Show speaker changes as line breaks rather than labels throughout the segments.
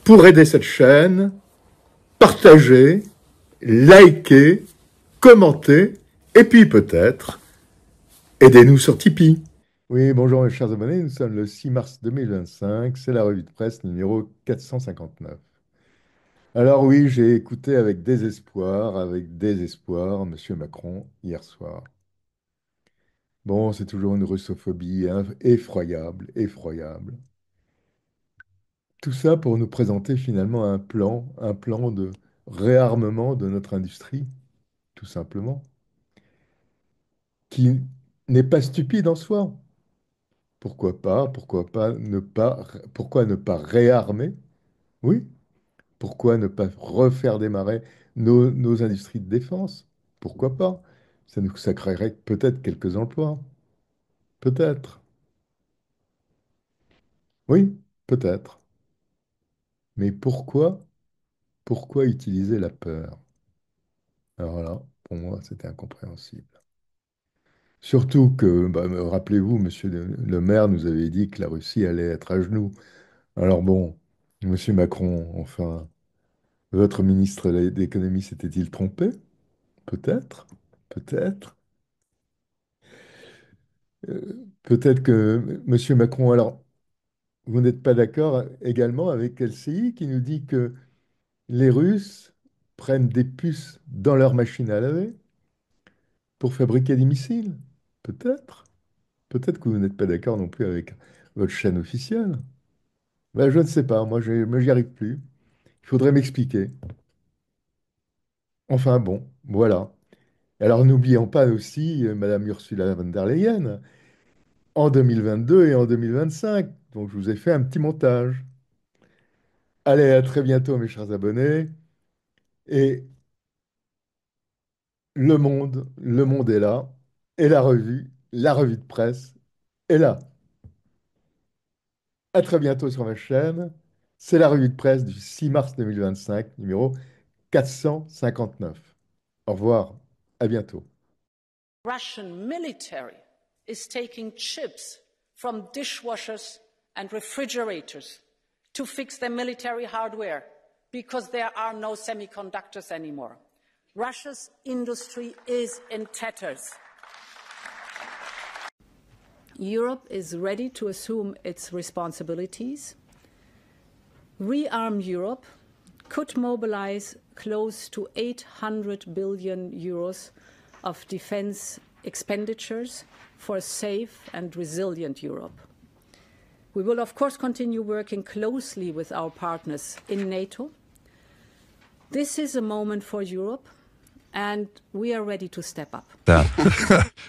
pour aider cette chaîne, partagez, likez, commentez, et puis peut-être, aidez-nous sur Tipeee. Oui, bonjour mes chers abonnés, nous sommes le 6 mars 2025, c'est la revue de presse numéro 459. Alors oui, j'ai écouté avec désespoir Monsieur Macron hier soir. Bon, c'est toujours une russophobie effroyable. Tout ça pour nous présenter finalement un plan de réarmement de notre industrie, tout simplement, qui n'est pas stupide en soi. Pourquoi ne pas réarmer? Oui, pourquoi ne pas refaire démarrer nos industries de défense? Pourquoi pas? Ça créerait peut-être quelques emplois. Peut-être. Oui, peut-être. Mais pourquoi utiliser la peur? Alors là, pour moi, c'était incompréhensible. Surtout que, rappelez-vous, Monsieur le maire nous avait dit que la Russie allait être à genoux. Alors bon, Monsieur Macron, enfin, votre ministre de l'économie s'était-il trompé? Peut-être, peut-être. Peut-être que Monsieur Macron, alors, vous n'êtes pas d'accord également avec LCI qui nous dit que les Russes prennent des puces dans leurs machines à laver pour fabriquer des missiles? Peut-être. Peut-être que vous n'êtes pas d'accord non plus avec votre chaîne officielle. Ben, je ne sais pas, moi j'y arrive plus. Il faudrait m'expliquer. Enfin bon, voilà. Alors n'oublions pas aussi Madame Ursula von der Leyen en 2022 et en 2025. Donc je vous ai fait un petit montage. Allez, à très bientôt mes chers abonnés. Et le monde est là. Et la revue de presse est là. À très bientôt sur ma chaîne. C'est la revue de presse du 6 mars 2025, numéro 459. Au revoir, à bientôt.
Russian military is taking chips from dishwashers and refrigerators to fix their military hardware because there are no semiconductors anymore. Russia's industry is in tatters. Europe is ready to assume its responsibilities. Rearm Europe could mobilize close to 800 billion euros of defense expenditures for a safe and resilient Europe. We will, of course, continue working closely with our partners in NATO. This is a moment for Europe, and we are ready to step up.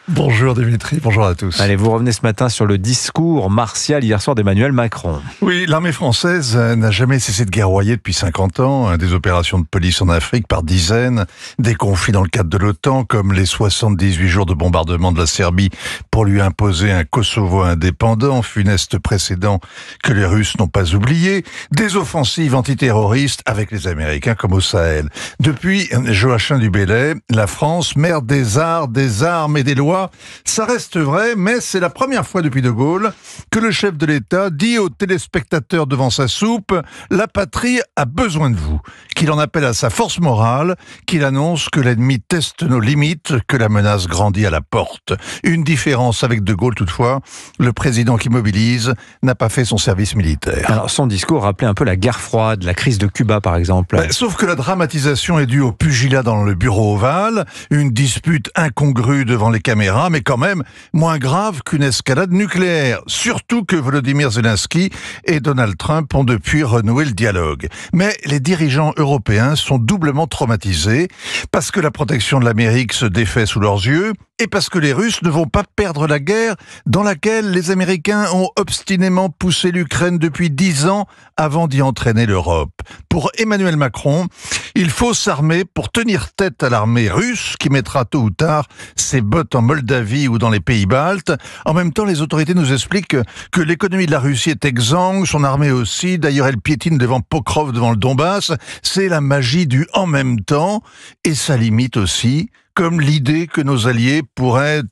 Bonjour Dimitri, bonjour à tous.
Allez, vous revenez ce matin sur le discours martial hier soir d'Emmanuel Macron.
Oui, l'armée française n'a jamais cessé de guerroyer depuis 50 ans, des opérations de police en Afrique par dizaines, des conflits dans le cadre de l'OTAN, comme les 78 jours de bombardement de la Serbie pour lui imposer un Kosovo indépendant, funeste précédent que les Russes n'ont pas oublié, des offensives antiterroristes avec les Américains comme au Sahel. Depuis Joachim du Bellay, la France, mère des arts, des armes et des lois, ça reste vrai, mais c'est la première fois depuis De Gaulle que le chef de l'État dit aux téléspectateurs devant sa soupe « La patrie a besoin de vous », qu'il en appelle à sa force morale, qu'il annonce que l'ennemi teste nos limites, que la menace grandit à la porte. Une différence avec De Gaulle toutefois, le président qui mobilise n'a pas fait son service militaire.
Alors son discours rappelait un peu la guerre froide, la crise de Cuba par exemple.
Sauf que la dramatisation est due au pugilat dans le bureau ovale, une dispute incongrue devant les caméras, mais quand même moins grave qu'une escalade nucléaire. Surtout que Volodymyr Zelensky et Donald Trump ont depuis renoué le dialogue. Mais les dirigeants européens sont doublement traumatisés parce que la protection de l'Amérique se défait sous leurs yeux et parce que les Russes ne vont pas perdre la guerre dans laquelle les Américains ont obstinément poussé l'Ukraine depuis 10 ans avant d'y entraîner l'Europe. Pour Emmanuel Macron, il faut s'armer pour tenir tête à l'armée russe qui mettra tôt ou tard ses bottes en Moldavie ou dans les pays baltes. En même temps, les autorités nous expliquent que l'économie de la Russie est exsangue, son armée aussi. D'ailleurs, elle piétine devant Pokrov, devant le Donbass. C'est la magie du « en même temps » et ça limite aussi comme l'idée que nos alliés pourraient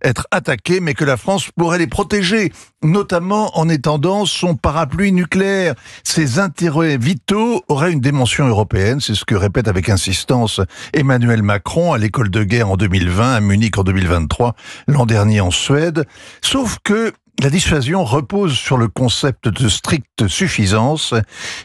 être attaqués, mais que la France pourrait les protéger, notamment en étendant son parapluie nucléaire. Ces intérêts vitaux auraient une dimension européenne, c'est ce que répète avec insistance Emmanuel Macron à l'école de guerre en 2020, à Munich en 2023, l'an dernier en Suède. Sauf que la dissuasion repose sur le concept de stricte suffisance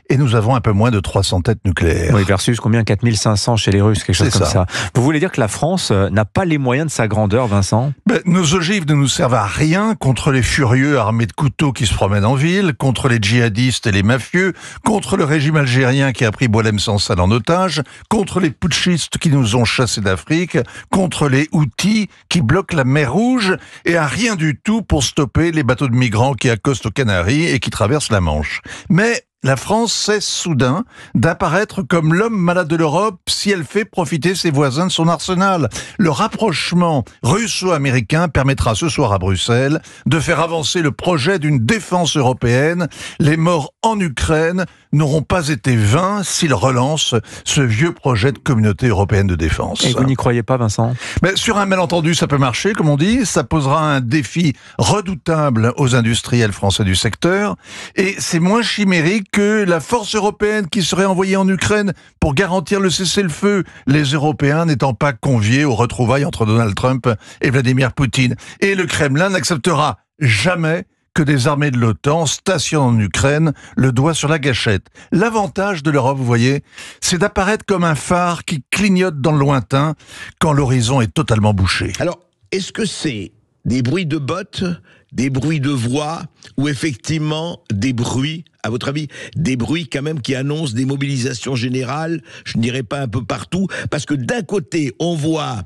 et nous avons un peu moins de 300 têtes nucléaires.
Oui, versus combien? 4500 chez les Russes, quelque chose comme ça. Vous voulez dire que la France n'a pas les moyens de sa grandeur, Vincent? Nos ogives ne nous servent à rien contre les furieux armés de couteaux qui se promènent en ville, contre les djihadistes et les mafieux, contre le régime algérien qui a pris Boualem Sansal en otage, contre les putschistes qui nous ont chassés d'Afrique, contre les Houthis qui bloquent la mer Rouge et à rien du tout pour stopper les bateaux de migrants qui accostent aux Canaries et qui traversent la Manche. Mais la France cesse soudain d'apparaître comme l'homme malade de l'Europe si elle fait profiter ses voisins de son arsenal. Le rapprochement russo-américain permettra ce soir à Bruxelles de faire avancer le projet d'une défense européenne. Les morts en Ukraine n'auront pas été vains s'ils relancent ce vieux projet de communauté européenne de défense. Et vous n'y croyez pas, Vincent? Mais sur un malentendu, ça peut marcher, comme on dit. Ça posera un défi redoutable aux industriels français du secteur. Et c'est moins chimérique que la force européenne qui serait envoyée en Ukraine pour garantir le cessez-le-feu, les Européens n'étant pas conviés aux retrouvailles entre Donald Trump et Vladimir Poutine. Et le Kremlin n'acceptera jamais que des armées de l'OTAN stationnent en Ukraine, le doigt sur la gâchette. L'avantage de l'Europe, vous voyez, c'est d'apparaître comme un phare qui clignote dans le lointain quand l'horizon est totalement bouché.
Alors, est-ce que c'est des bruits de bottes, des bruits de voix, ou effectivement des bruits, à votre avis, des bruits quand même qui annoncent des mobilisations générales, je ne dirais pas un peu partout, parce que d'un côté, on voit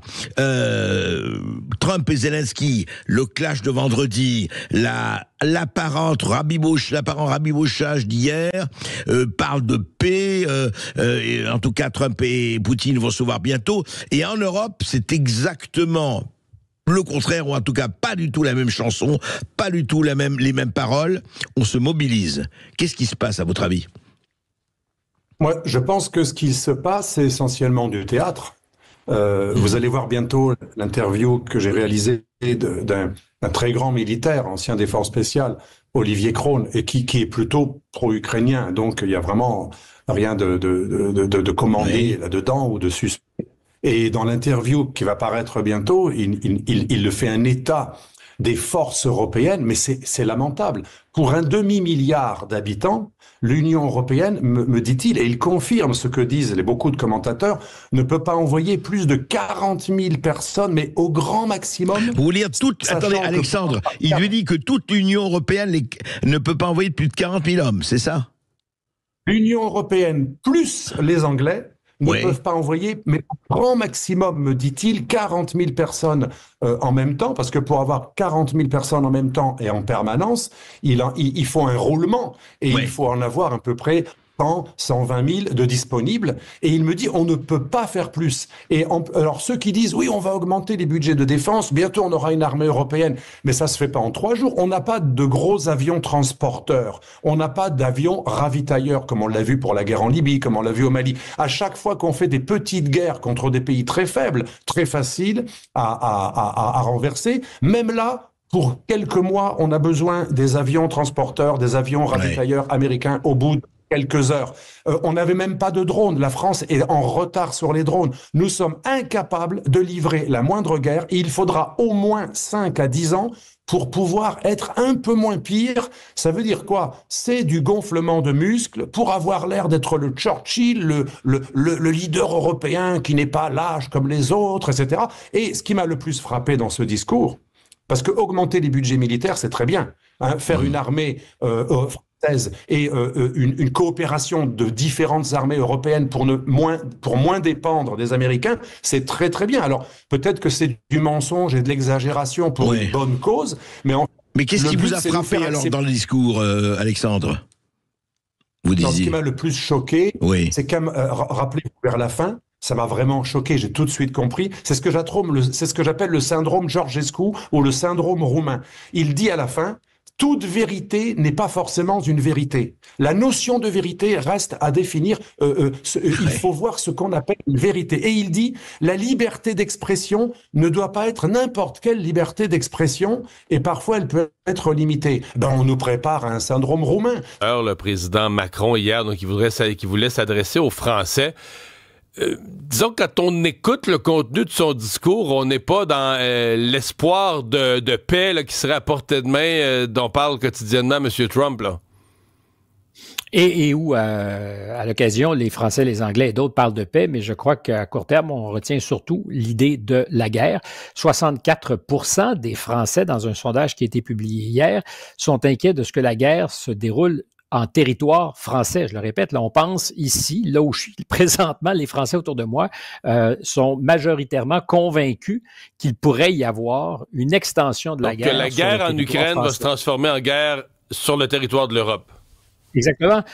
Trump et Zelensky, le clash de vendredi, l'apparent rabibochage d'hier, parle de paix, en tout cas Trump et Poutine vont se voir bientôt, et en Europe, c'est exactement le contraire, ou en tout cas pas du tout la même chanson, pas du tout les mêmes paroles. On se mobilise. Qu'est-ce qui se passe à votre avis?
Moi, je pense que ce qui se passe, c'est essentiellement du théâtre. Vous allez voir bientôt l'interview que j'ai réalisée d'un très grand militaire, ancien des forces spéciales, Olivier Krohn, et qui est plutôt pro-ukrainien. Donc, il y a vraiment rien de commandé là-dedans ou de suspect. Et dans l'interview qui va paraître bientôt, il le fait un état des forces européennes, mais c'est lamentable. Pour un demi-milliard d'habitants, l'Union européenne, me dit-il, et il confirme ce que disent beaucoup de commentateurs, ne peut pas envoyer plus de 40 000 personnes, mais au grand maximum.
Vous voulez dire attendez, Alexandre, il lui dit que toute l'Union européenne ne peut pas envoyer plus de 40 000 hommes, c'est ça?
L'Union européenne plus les Anglais ne peuvent pas envoyer, mais au grand maximum, me dit-il, 40 000 personnes en même temps, parce que pour avoir 40 000 personnes en même temps et en permanence, il faut un roulement, et il faut en avoir à peu près 120 000 de disponibles, et il me dit on ne peut pas faire plus. Et alors ceux qui disent oui, on va augmenter les budgets de défense, bientôt on aura une armée européenne, mais ça se fait pas en 3 jours. On n'a pas de gros avions transporteurs, on n'a pas d'avions ravitailleurs comme on l'a vu pour la guerre en Libye, comme on l'a vu au Mali. À chaque fois qu'on fait des petites guerres contre des pays très faibles, très faciles à renverser, même là, pour quelques mois, on a besoin des avions transporteurs, des avions ravitailleurs américains au bout de quelques heures. On n'avait même pas de drones. La France est en retard sur les drones. Nous sommes incapables de livrer la moindre guerre et il faudra au moins 5 à 10 ans pour pouvoir être un peu moins pire. Ça veut dire quoi? C'est du gonflement de muscles pour avoir l'air d'être le Churchill, le leader européen qui n'est pas lâche comme les autres, etc. Et ce qui m'a le plus frappé dans ce discours, parce que augmenter les budgets militaires, c'est très bien. Faire une armée et une coopération de différentes armées européennes pour moins dépendre des Américains, c'est très très bien. Alors peut-être que c'est du mensonge et de l'exagération pour une bonne cause,
mais qu'est-ce qui vous a frappé alors dans le discours, Alexandre? Vous disiez.
Ce qui m'a le plus choqué, c'est rappelez-vous vers la fin. Ça m'a vraiment choqué, j'ai tout de suite compris. C'est ce que j'appelle le syndrome Georgescu ou le syndrome roumain. Il dit à la fin, toute vérité n'est pas forcément une vérité. La notion de vérité reste à définir. Il faut voir ce qu'on appelle une vérité. Et il dit, la liberté d'expression ne doit pas être n'importe quelle liberté d'expression, et parfois elle peut être limitée. On nous prépare à un syndrome roumain.
Alors, le président Macron, hier, donc, il voulait s'adresser aux Français. Disons que quand on écoute le contenu de son discours, on n'est pas dans l'espoir de paix là, qui serait à portée de main dont parle quotidiennement M. Trump. Là.
Et où, à l'occasion, les Français, les Anglais et d'autres parlent de paix, mais je crois qu'à court terme, on retient surtout l'idée de la guerre. 64% des Français, dans un sondage qui a été publié hier, sont inquiets de ce que la guerre se déroule en territoire français. Je le répète, là, on pense ici, là où je suis présentement, les Français autour de moi sont majoritairement convaincus qu'il pourrait y avoir une extension de la guerre.
Que la guerre en Ukraine va se transformer en guerre sur le territoire de l'Europe.
Exactement.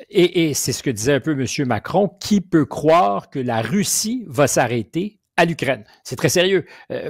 Et c'est ce que disait un peu M. Macron. Qui peut croire que la Russie va s'arrêter à l'Ukraine? C'est très sérieux.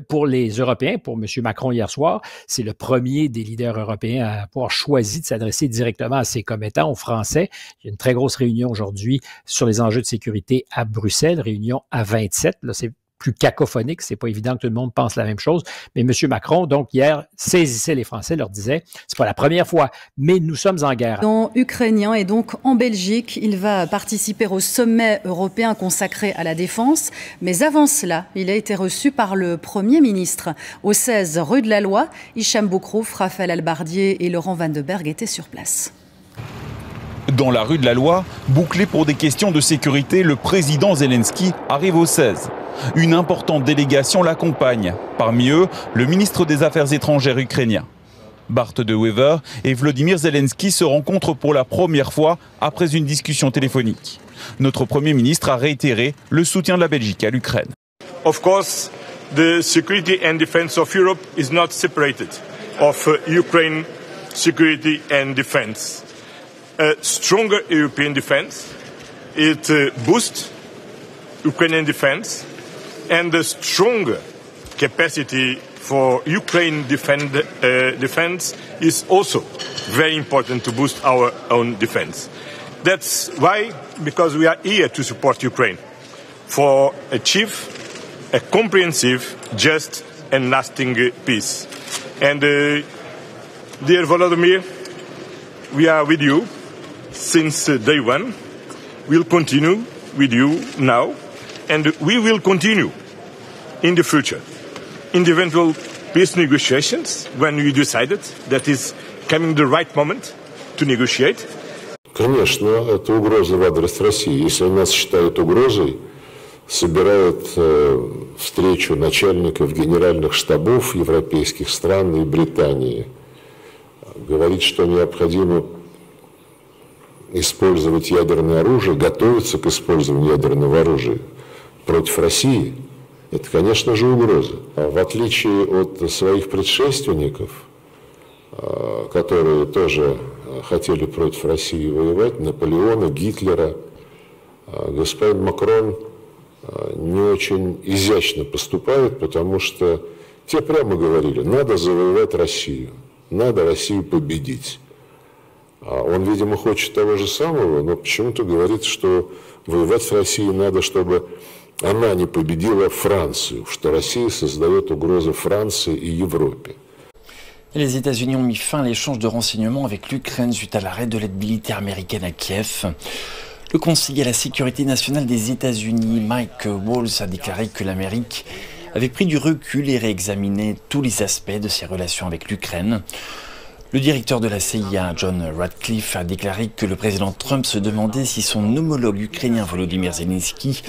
Pour les Européens, pour M. Macron hier soir, c'est le premier des leaders européens à avoir choisi de s'adresser directement à ses commettants, aux Français. Il y a une très grosse réunion aujourd'hui sur les enjeux de sécurité à Bruxelles, réunion à 27. Là, c'est plus cacophonique, c'est pas évident que tout le monde pense la même chose, mais M. Macron, donc hier, saisissait les Français, leur disait, c'est pas la première fois, mais nous sommes en guerre.
Ukrainien est donc en Belgique, il va participer au sommet européen consacré à la défense, mais avant cela, il a été reçu par le Premier ministre. Au 16 rue de la Loi, Hicham Boukrouf, Raphaël Albardier et Laurent Van de Berg étaient sur place.
Dans la rue de la Loi, bouclé pour des questions de sécurité, le président Zelensky arrive au 16. Une importante délégation l'accompagne. Parmi eux, le ministre des Affaires étrangères ukrainien. Bart de Wever et Volodymyr Zelensky se rencontrent pour la première fois après une discussion téléphonique. Notre Premier ministre a réitéré le soutien de la Belgique à l'Ukraine.
Of course, the security and defense of Europe is not separated of Ukraine security and defense. A stronger European defense, it boosts Ukrainian defense, and a stronger capacity for Ukraine defense is also very important to boost our own defense. That's why, because we are here to support Ukraine for achieve a comprehensive, just and lasting peace. And dear Volodymyr, we are with you since day one. We'll continue with you now, and we will continue in the future, in the eventual peace negotiations, when we decided that is coming the right moment to negotiate.
Конечно, это угроза в адрес России. Если нас считают угрозой, собирают встречу начальников генеральных штабов европейских стран и Британии. Говорит, что необходимо использовать ядерное оружие, готовиться к использованию ядерного оружия против России, это, конечно же, угроза. В отличие от своих предшественников, которые тоже хотели против России воевать, Наполеона, Гитлера, господин Макрон не очень изящно поступает, потому что те прямо говорили, надо завоевать Россию, надо Россию победить. Он, видимо, хочет того же самого, но почему-то говорит, что воевать с Россией надо, чтобы она не победила Францию, что Россия создает угрозу Франции и Европе.
Les États-Unis ont mis fin à l'échange de renseignements avec l'Ukraine suite à l'arrêt de l'aide militaire américaine à Kiev. Le conseiller à la sécurité nationale des États-Unis, Mike Waltz, a déclaré que l'Amérique avait pris du recul et réexaminé tous les aspects de ses relations avec l'Ukraine. Le directeur de la CIA, John Ratcliffe, a déclaré que le président Trump se demandait si son homologue ukrainien Volodymyr Zelensky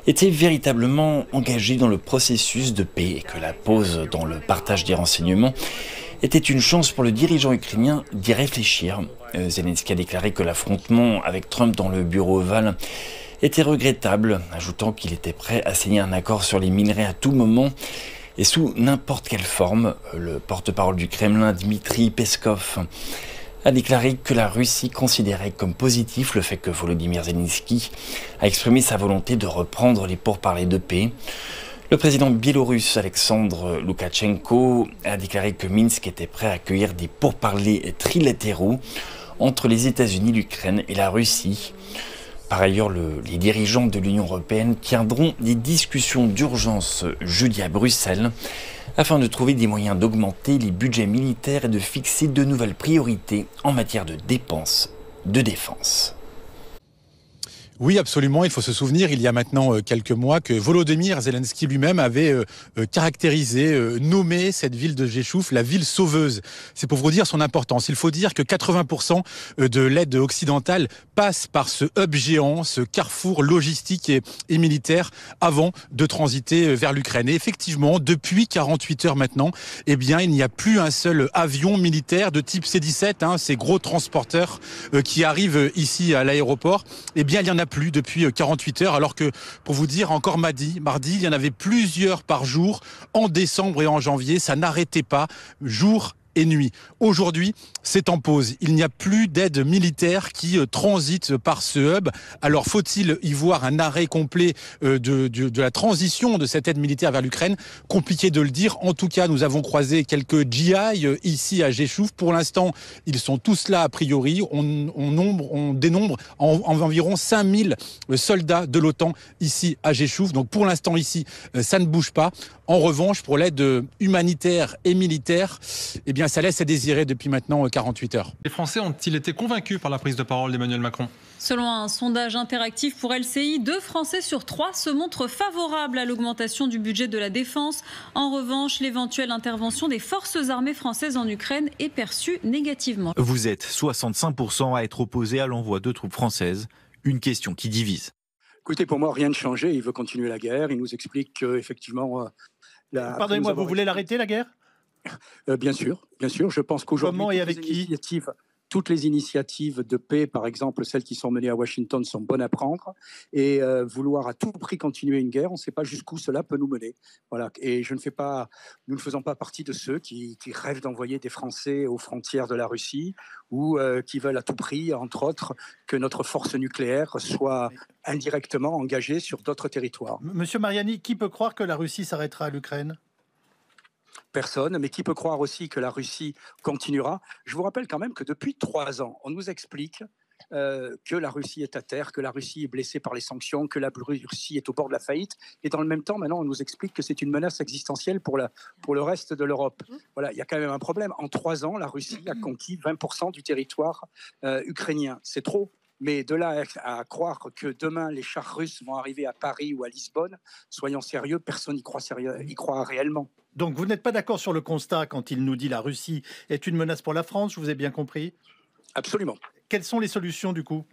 était véritablement engagé dans le processus de paix et que la pause dans le partage des renseignements était une chance pour le dirigeant ukrainien d'y réfléchir. Zelensky a déclaré que l'affrontement avec Trump dans le bureau ovale était regrettable, ajoutant qu'il était prêt à signer un accord sur les minerais à tout moment et sous n'importe quelle forme. Le porte-parole du Kremlin, Dmitri Peskov, a déclaré que la Russie considérait comme positif le fait que Volodymyr Zelensky a exprimé sa volonté de reprendre les pourparlers de paix. Le président biélorusse Alexandre Loukachenko a déclaré que Minsk était prêt à accueillir des pourparlers trilatéraux entre les États-Unis, l'Ukraine et la Russie. Par ailleurs, les dirigeants de l'Union européenne tiendront des discussions d'urgence jeudi à Bruxelles afin de trouver des moyens d'augmenter les budgets militaires et de fixer de nouvelles priorités en matière de dépenses de défense.
Oui, absolument. Il faut se souvenir, il y a maintenant quelques mois, que Volodymyr Zelensky lui-même avait caractérisé, nommé cette ville de Géchouf la ville sauveuse. C'est pour vous dire son importance. Il faut dire que 80% de l'aide occidentale passe par ce hub géant, ce carrefour logistique et militaire avant de transiter vers l'Ukraine. Et effectivement, depuis 48 heures maintenant, eh bien, il n'y a plus un seul avion militaire de type C-17, ces gros transporteurs qui arrivent ici à l'aéroport. Eh bien, il y en a plus depuis 48 heures, alors que, pour vous dire, encore mardi, il y en avait plusieurs par jour en décembre et en janvier. Ça n'arrêtait pas, jour et nuit. Aujourd'hui, c'est en pause. Il n'y a plus d'aide militaire qui transite par ce hub. Alors, faut-il y voir un arrêt complet de la transition de cette aide militaire vers l'Ukraine? Compliqué de le dire. En tout cas, nous avons croisé quelques GI ici à Géchouf. Pour l'instant, ils sont tous là a priori. On dénombre environ 5000 soldats de l'OTAN ici à Géchouf. Donc, pour l'instant, ici, ça ne bouge pas. En revanche, pour l'aide humanitaire et militaire, eh bien, ça laisse à désirer depuis maintenant 48 heures.
Les Français ont-ils été convaincus par la prise de parole d'Emmanuel Macron?
Selon un sondage interactif pour LCI, 2 Français sur 3 se montrent favorables à l'augmentation du budget de la défense. En revanche, l'éventuelle intervention des forces armées françaises en Ukraine est perçue négativement.
Vous êtes 65% à être opposé à l'envoi de troupes françaises. Une question qui divise.
Écoutez, pour moi, rien ne changé. Il veut continuer la guerre. Il nous explique qu'effectivement...
Pardonnez-moi, vous voulez l'arrêter, la guerre?
Bien sûr, bien sûr. Je pense qu'aujourd'hui,
comment et avec qui?
Toutes les initiatives de paix, par exemple celles qui sont menées à Washington, sont bonnes à prendre. Et vouloir à tout prix continuer une guerre, on ne sait pas jusqu'où cela peut nous mener. Voilà. Et nous ne faisons pas partie de ceux qui rêvent d'envoyer des Français aux frontières de la Russie ou qui veulent à tout prix, entre autres, que notre force nucléaire soit indirectement engagée sur d'autres territoires.
Monsieur Mariani, qui peut croire que la Russie s'arrêtera à l'Ukraine?
Personne, mais qui peut croire aussi que la Russie continuera? Je vous rappelle quand même que depuis 3 ans, on nous explique que la Russie est à terre, que la Russie est blessée par les sanctions, que la Russie est au bord de la faillite. Et dans le même temps, maintenant, on nous explique que c'est une menace existentielle pour le reste de l'Europe. Voilà, il y a quand même un problème. En 3 ans, la Russie a conquis 20% du territoire ukrainien. C'est trop. Mais de là à croire que demain, les chars russes vont arriver à Paris ou à Lisbonne, soyons sérieux, personne n'y croit réellement.
Donc vous n'êtes pas d'accord sur le constat quand il nous dit la Russie est une menace pour la France, je vous ai bien compris?
Absolument.
Quelles sont les solutions du coup?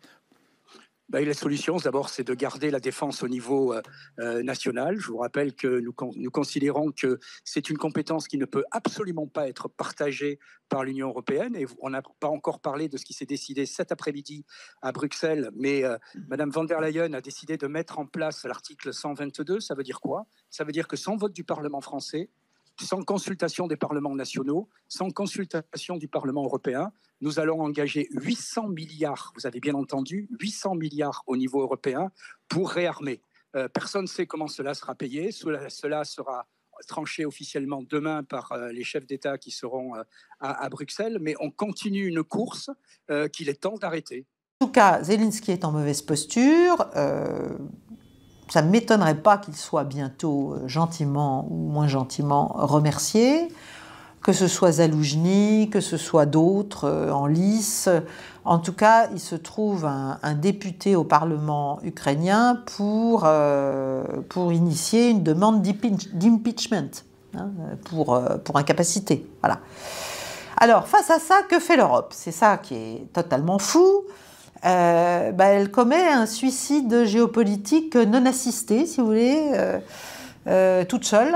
Les solutions, d'abord, c'est de garder la défense au niveau national. Je vous rappelle que nous considérons que c'est une compétence qui ne peut absolument pas être partagée par l'Union européenne. Et on n'a pas encore parlé de ce qui s'est décidé cet après-midi à Bruxelles. Mais Mme von der Leyen a décidé de mettre en place l'article 122. Ça veut dire quoi? Ça veut dire que sans vote du Parlement français, sans consultation des parlements nationaux, sans consultation du Parlement européen, nous allons engager 800 milliards, vous avez bien entendu, 800 milliards au niveau européen pour réarmer. Personne ne sait comment cela sera payé. Cela sera tranché officiellement demain par les chefs d'État qui seront à Bruxelles, mais on continue une course qu'il est temps d'arrêter.
En tout cas, Zelensky est en mauvaise posture. Ça ne m'étonnerait pas qu'il soit bientôt gentiment ou moins gentiment remercié, que ce soit Zaloujny, que ce soit d'autres en lice. En tout cas, il se trouve un député au Parlement ukrainien pour initier une demande d'impeachment, pour incapacité. Voilà. Alors, face à ça, que fait l'Europe? C'est ça qui est totalement fou. Elle commet un suicide géopolitique non assisté, si vous voulez, toute seule,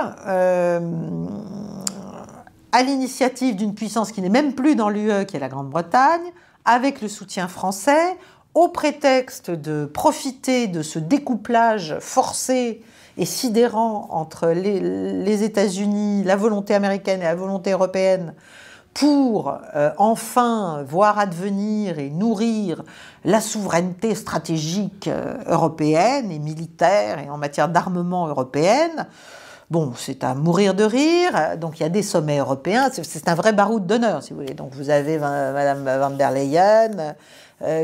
à l'initiative d'une puissance qui n'est même plus dans l'UE, qui est la Grande-Bretagne, avec le soutien français, au prétexte de profiter de ce découplage forcé et sidérant entre les États-Unis, la volonté américaine et la volonté européenne, pour enfin voir advenir et nourrir la souveraineté stratégique européenne et militaire et en matière d'armement européenne. Bon, c'est à mourir de rire. Donc, il y a des sommets européens. C'est un vrai baroud d'honneur, si vous voulez. Donc, vous avez Madame van der Leyen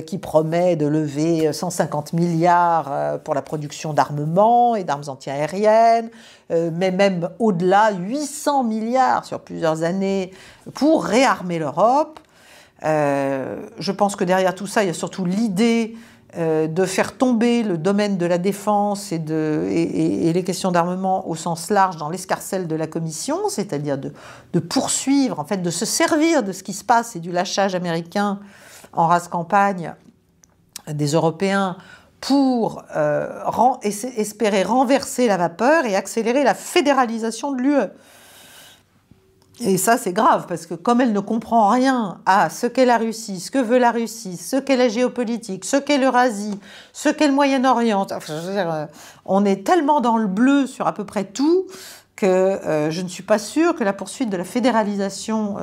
qui promet de lever 150 milliards pour la production d'armements et d'armes antiaériennes, mais même au-delà, 800 milliards sur plusieurs années pour réarmer l'Europe. Je pense que derrière tout ça, il y a surtout l'idée de faire tomber le domaine de la défense et les questions d'armement au sens large dans l'escarcelle de la Commission, c'est-à-dire de poursuivre, en fait, de se servir de ce qui se passe et du lâchage américain en rase campagne des Européens pour espérer renverser la vapeur et accélérer la fédéralisation de l'UE. Et ça, c'est grave, parce que comme elle ne comprend rien à ce qu'est la Russie, ce que veut la Russie, ce qu'est la géopolitique, ce qu'est l'Eurasie, ce qu'est le Moyen-Orient, enfin, je veux dire, on est tellement dans le bleu sur à peu près tout que je ne suis pas sûre que la poursuite de la fédéralisation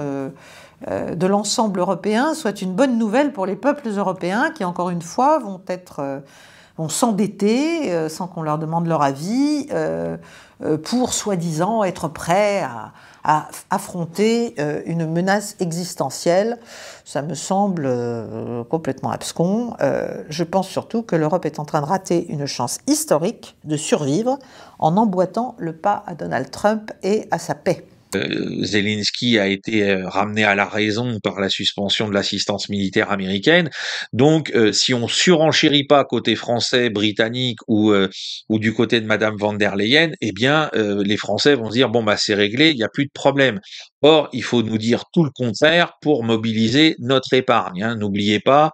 de l'ensemble européen soit une bonne nouvelle pour les peuples européens qui, encore une fois, vont s'endetter sans qu'on leur demande leur avis pour, soi-disant, être prêts à affronter une menace existentielle. Ça me semble complètement abscon. Je pense surtout que l'Europe est en train de rater une chance historique de survivre en emboîtant le pas à Donald Trump et à sa paix.
Zelensky a été ramené à la raison par la suspension de l'assistance militaire américaine. Donc, si on surenchérit pas côté français, britannique ou du côté de Madame van der Leyen, eh bien, les Français vont se dire bon bah c'est réglé, il n'y a plus de problème. Or, il faut nous dire tout le contraire pour mobiliser notre épargne. Hein. N'oubliez pas,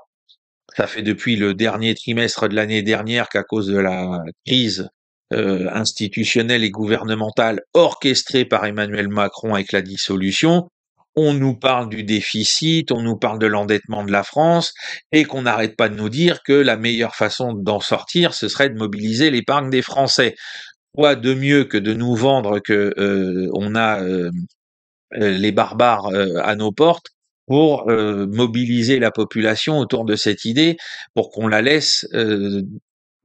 ça fait depuis le dernier trimestre de l'année dernière qu'à cause de la crise institutionnelle et gouvernementale orchestrée par Emmanuel Macron avec la dissolution, on nous parle du déficit, on nous parle de l'endettement de la France, et qu'on n'arrête pas de nous dire que la meilleure façon d'en sortir, ce serait de mobiliser l'épargne des Français. Quoi de mieux que de nous vendre que on a les barbares à nos portes pour mobiliser la population autour de cette idée, pour qu'on la laisse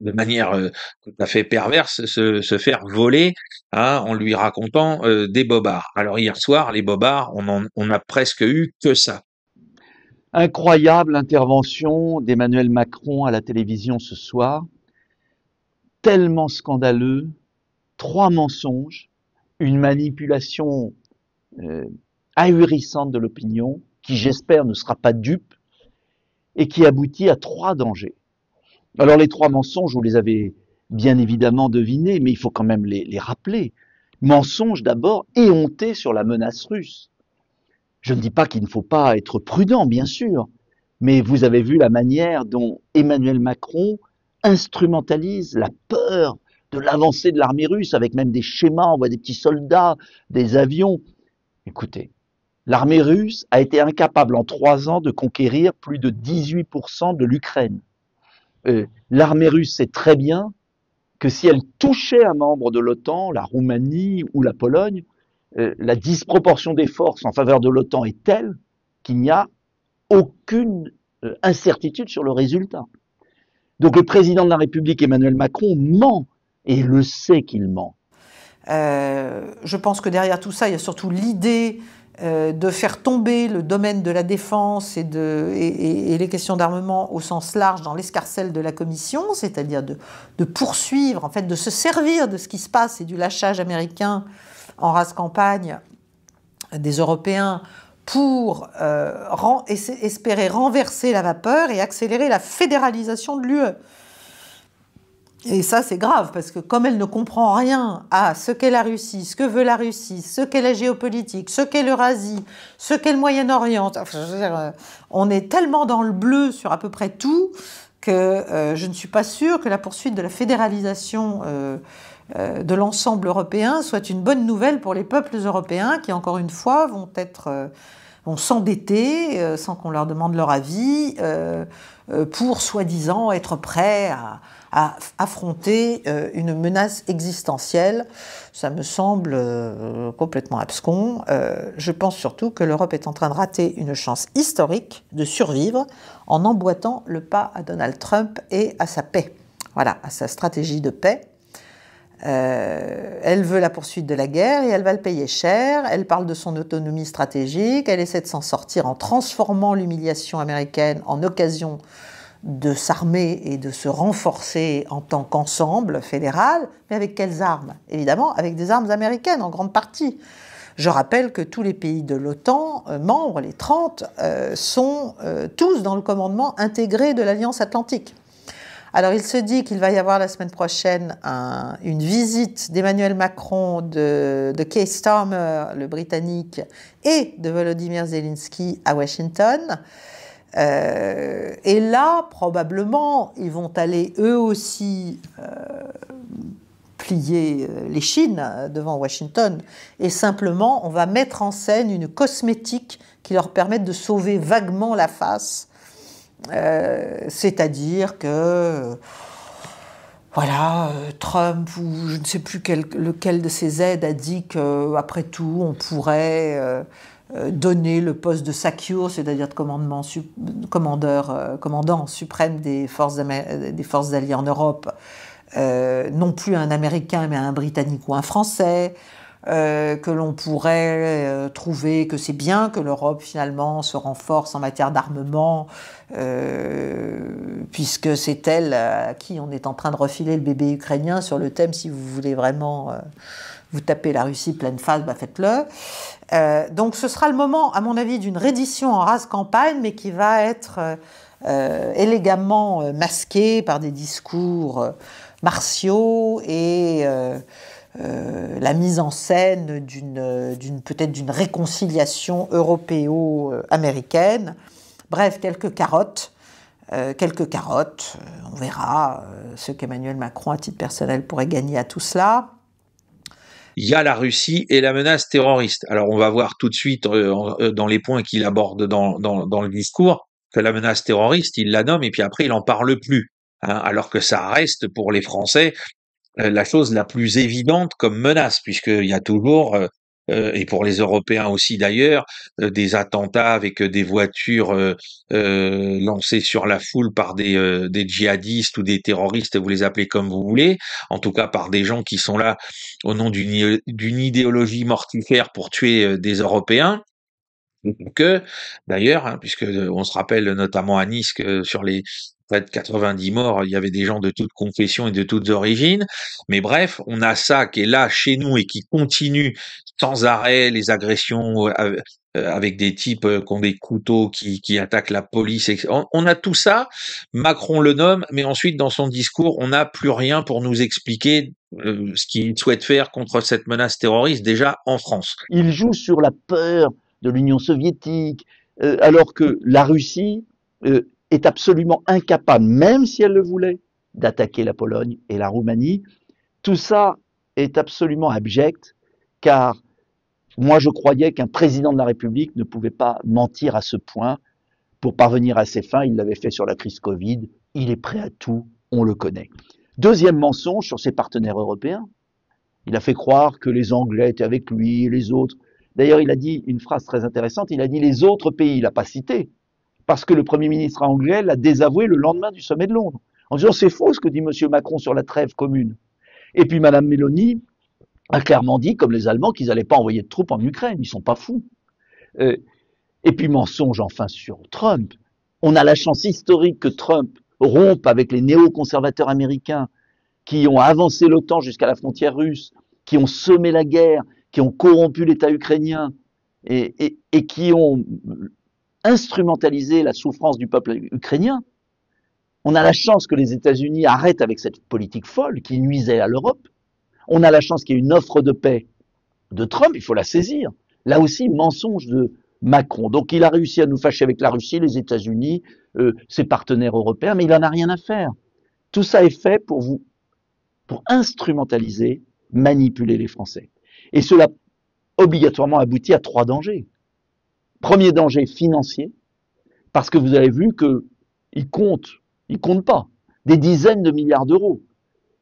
de manière tout à fait perverse, se faire voler en lui racontant des bobards. Alors hier soir, les bobards, on a presque eu que ça.
Incroyable intervention d'Emmanuel Macron à la télévision ce soir, tellement scandaleux, 3 mensonges, une manipulation ahurissante de l'opinion, qui j'espère ne sera pas dupe, et qui aboutit à 3 dangers. Alors les 3 mensonges, vous les avez bien évidemment devinés, mais il faut quand même les rappeler. Mensonge d'abord éhonté sur la menace russe. Je ne dis pas qu'il ne faut pas être prudent, bien sûr, mais vous avez vu la manière dont Emmanuel Macron instrumentalise la peur de l'avancée de l'armée russe, avec même des schémas, on voit des petits soldats, des avions. Écoutez, l'armée russe a été incapable en 3 ans de conquérir plus de 18% de l'Ukraine. L'armée russe sait très bien que si elle touchait un membre de l'OTAN, la Roumanie ou la Pologne, la disproportion des forces en faveur de l'OTAN est telle qu'il n'y a aucune incertitude sur le résultat. Donc le président de la République, Emmanuel Macron, ment, et le sait qu'il ment.
Je pense que derrière tout ça, il y a surtout l'idée de faire tomber le domaine de la défense et les questions d'armement au sens large dans l'escarcelle de la Commission, c'est-à-dire de poursuivre, en fait, de se servir de ce qui se passe et du lâchage américain en rase campagne des Européens pour espérer renverser la vapeur et accélérer la fédéralisation de l'UE. Et ça, c'est grave, parce que comme elle ne comprend rien à ce qu'est la Russie, ce que veut la Russie, ce qu'est la géopolitique, ce qu'est l'Eurasie, ce qu'est le Moyen-Orient, enfin, je veux dire, on est tellement dans le bleu sur à peu près tout que je ne suis pas sûre que la poursuite de la fédéralisation de l'ensemble européen soit une bonne nouvelle pour les peuples européens qui, encore une fois, vont s'endetter sans qu'on leur demande leur avis pour, soi-disant, être prêts à affronter une menace existentielle. Ça me semble complètement abscon. Je pense surtout que l'Europe est en train de rater une chance historique de survivre en emboîtant le pas à Donald Trump et à sa paix. Voilà, à sa stratégie de paix. Elle veut la poursuite de la guerre et elle va le payer cher. Elle parle de son autonomie stratégique. Elle essaie de s'en sortir en transformant l'humiliation américaine en occasion de s'armer et de se renforcer en tant qu'ensemble fédéral. Mais avec quelles armes? Évidemment, avec des armes américaines en grande partie. Je rappelle que tous les pays de l'OTAN, membres, les 30, sont tous dans le commandement intégré de l'Alliance Atlantique. Alors il se dit qu'il va y avoir la semaine prochaine une visite d'Emmanuel Macron, de Keir Starmer, le Britannique, et de Volodymyr Zelensky à Washington. Et là, probablement, ils vont aller eux aussi plier les chines devant Washington. Et simplement, on va mettre en scène une cosmétique qui leur permette de sauver vaguement la face. C'est-à-dire que voilà, Trump ou je ne sais plus lequel de ses aides a dit qu'après tout on pourrait donner le poste de SACEUR, c'est-à-dire de commandant suprême des forces alliées en Europe, non plus à un Américain mais à un Britannique ou un Français. Que l'on pourrait trouver que c'est bien que l'Europe finalement se renforce en matière d'armement, puisque c'est elle à qui on est en train de refiler le bébé ukrainien sur le thème si vous voulez vraiment vous taper la Russie pleine face, bah faites-le. Donc ce sera le moment, à mon avis, d'une reddition en rase campagne, mais qui va être élégamment masquée par des discours martiaux et la mise en scène peut-être d'une réconciliation européo-américaine. Bref, quelques carottes. On verra ce qu'Emmanuel Macron, à titre personnel, pourrait gagner à tout cela.
Il y a la Russie et la menace terroriste. Alors, on va voir tout de suite dans les points qu'il aborde dans le discours que la menace terroriste, il la nomme et puis après, il n'en parle plus. Alors que ça reste pour les Français la chose la plus évidente comme menace, puisqu'il y a toujours, et pour les Européens aussi d'ailleurs, des attentats avec des voitures lancées sur la foule par des djihadistes ou des terroristes, vous les appelez comme vous voulez, en tout cas par des gens qui sont là au nom d'une idéologie mortifère pour tuer des Européens. Que d'ailleurs, puisque on se rappelle notamment à Nice que sur les près de 90 morts, il y avait des gens de toutes confessions et de toutes origines. Mais bref, on a ça qui est là chez nous et qui continue sans arrêt, les agressions avec des types qui ont des couteaux, qui attaquent la police. On a tout ça, Macron le nomme, mais ensuite dans son discours, on n'a plus rien pour nous expliquer ce qu'il souhaite faire contre cette menace terroriste déjà en France.
Il joue sur la peur de l'Union soviétique, alors que la Russie est absolument incapable, même si elle le voulait, d'attaquer la Pologne et la Roumanie. Tout ça est absolument abject, car moi je croyais qu'un président de la République ne pouvait pas mentir à ce point pour parvenir à ses fins. Il l'avait fait sur la crise Covid, il est prêt à tout, on le connaît. Deuxième mensonge sur ses partenaires européens, il a fait croire que les Anglais étaient avec lui et les autres. D'ailleurs, il a dit une phrase très intéressante, il a dit les autres pays, il l'a pas cité, parce que le Premier ministre anglais l'a désavoué le lendemain du sommet de Londres, en disant c'est faux ce que dit M. Macron sur la trêve commune. Et puis Mme Meloni a clairement dit, comme les Allemands, qu'ils n'allaient pas envoyer de troupes en Ukraine, ils sont pas fous. Et puis mensonge enfin sur Trump. On a la chance historique que Trump rompe avec les néoconservateurs américains qui ont avancé l'OTAN jusqu'à la frontière russe, qui ont semé la guerre, qui ont corrompu l'État ukrainien et qui ont instrumentalisé la souffrance du peuple ukrainien. On a la chance que les États-Unis arrêtent avec cette politique folle qui nuisait à l'Europe. On a la chance qu'il y ait une offre de paix de Trump, il faut la saisir. Là aussi, mensonge de Macron. Donc il a réussi à nous fâcher avec la Russie, les États-Unis, ses partenaires européens, mais il n'en a rien à faire. Tout ça est fait pour instrumentaliser, manipuler les Français. Et cela obligatoirement aboutit à 3 dangers. Premier danger financier, parce que vous avez vu qu'il compte pas, des dizaines de milliards d'euros.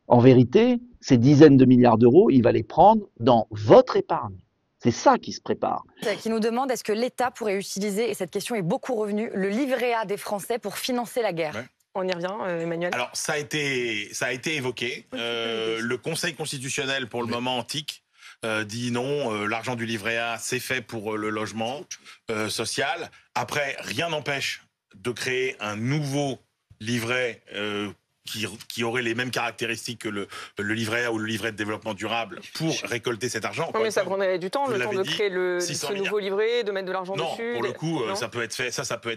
En vérité, ces dizaines de milliards d'euros, il va les prendre dans votre épargne. C'est ça qui se prépare.
Qui nous demande est-ce que l'État pourrait utiliser, et cette question est beaucoup revenue, le livret A des Français pour financer la guerre. On y revient, Emmanuel.
Alors, ça a été évoqué. Le Conseil constitutionnel, pour le moment antique, dit non, l'argent du livret A, c'est fait pour le logement social. Après, rien n'empêche de créer un nouveau livret qui aurait les mêmes caractéristiques que le livret A ou le livret de développement durable pour récolter cet argent.
Non, mais ça prendrait du temps, le temps de créer ce nouveau livret, de mettre de l'argent dessus.
Non, pour le coup, ça peut être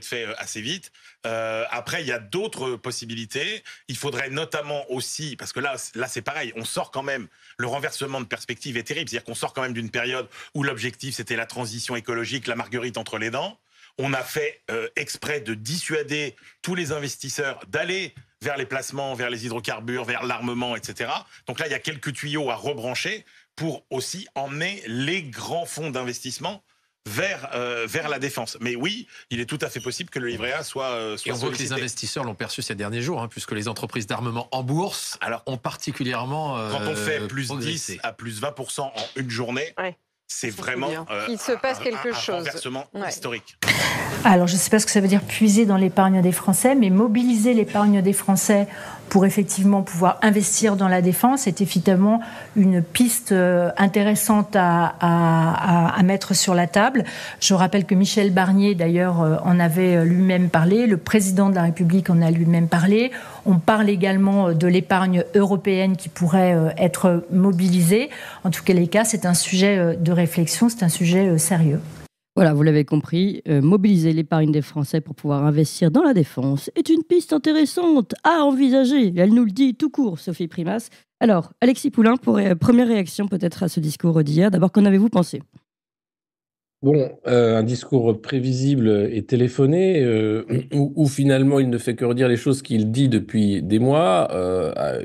fait assez vite. Après, il y a d'autres possibilités. Il faudrait notamment aussi, parce que là c'est pareil, on sort quand même, le renversement de perspective est terrible, c'est-à-dire qu'on sort quand même d'une période où l'objectif c'était la transition écologique, la marguerite entre les dents. On a fait exprès de dissuader tous les investisseurs d'aller vers les placements, vers les hydrocarbures, vers l'armement, etc. Donc là, il y a quelques tuyaux à rebrancher pour aussi emmener les grands fonds d'investissement vers la défense. Mais oui, il est tout à fait possible que le livret A soit
Et on voit que les investisseurs l'ont perçu ces derniers jours, puisque les entreprises d'armement en bourse ont particulièrement
quand on fait plus progressé. 10 à plus 20% en une journée, c'est vraiment
il se passe quelque
un
chose.
renversement historique.
Alors, je ne sais pas ce que ça veut dire puiser dans l'épargne des Français, mais mobiliser l'épargne des Français pour effectivement pouvoir investir dans la défense est évidemment une piste intéressante à mettre sur la table. Je rappelle que Michel Barnier, d'ailleurs, en avait lui-même parlé. Le président de la République en a lui-même parlé. On parle également de l'épargne européenne qui pourrait être mobilisée. En tout cas, les cas, c'est un sujet de réflexion, c'est un sujet sérieux.
Voilà, vous l'avez compris, mobiliser l'épargne des Français pour pouvoir investir dans la défense est une piste intéressante à envisager. Elle nous le dit tout court, Sophie Primas. Alors, Alexis Poulain, première réaction peut-être à ce discours d'hier. D'abord, qu'en avez-vous pensé ?
Bon, un discours prévisible et téléphoné, où finalement il ne fait que redire les choses qu'il dit depuis des mois.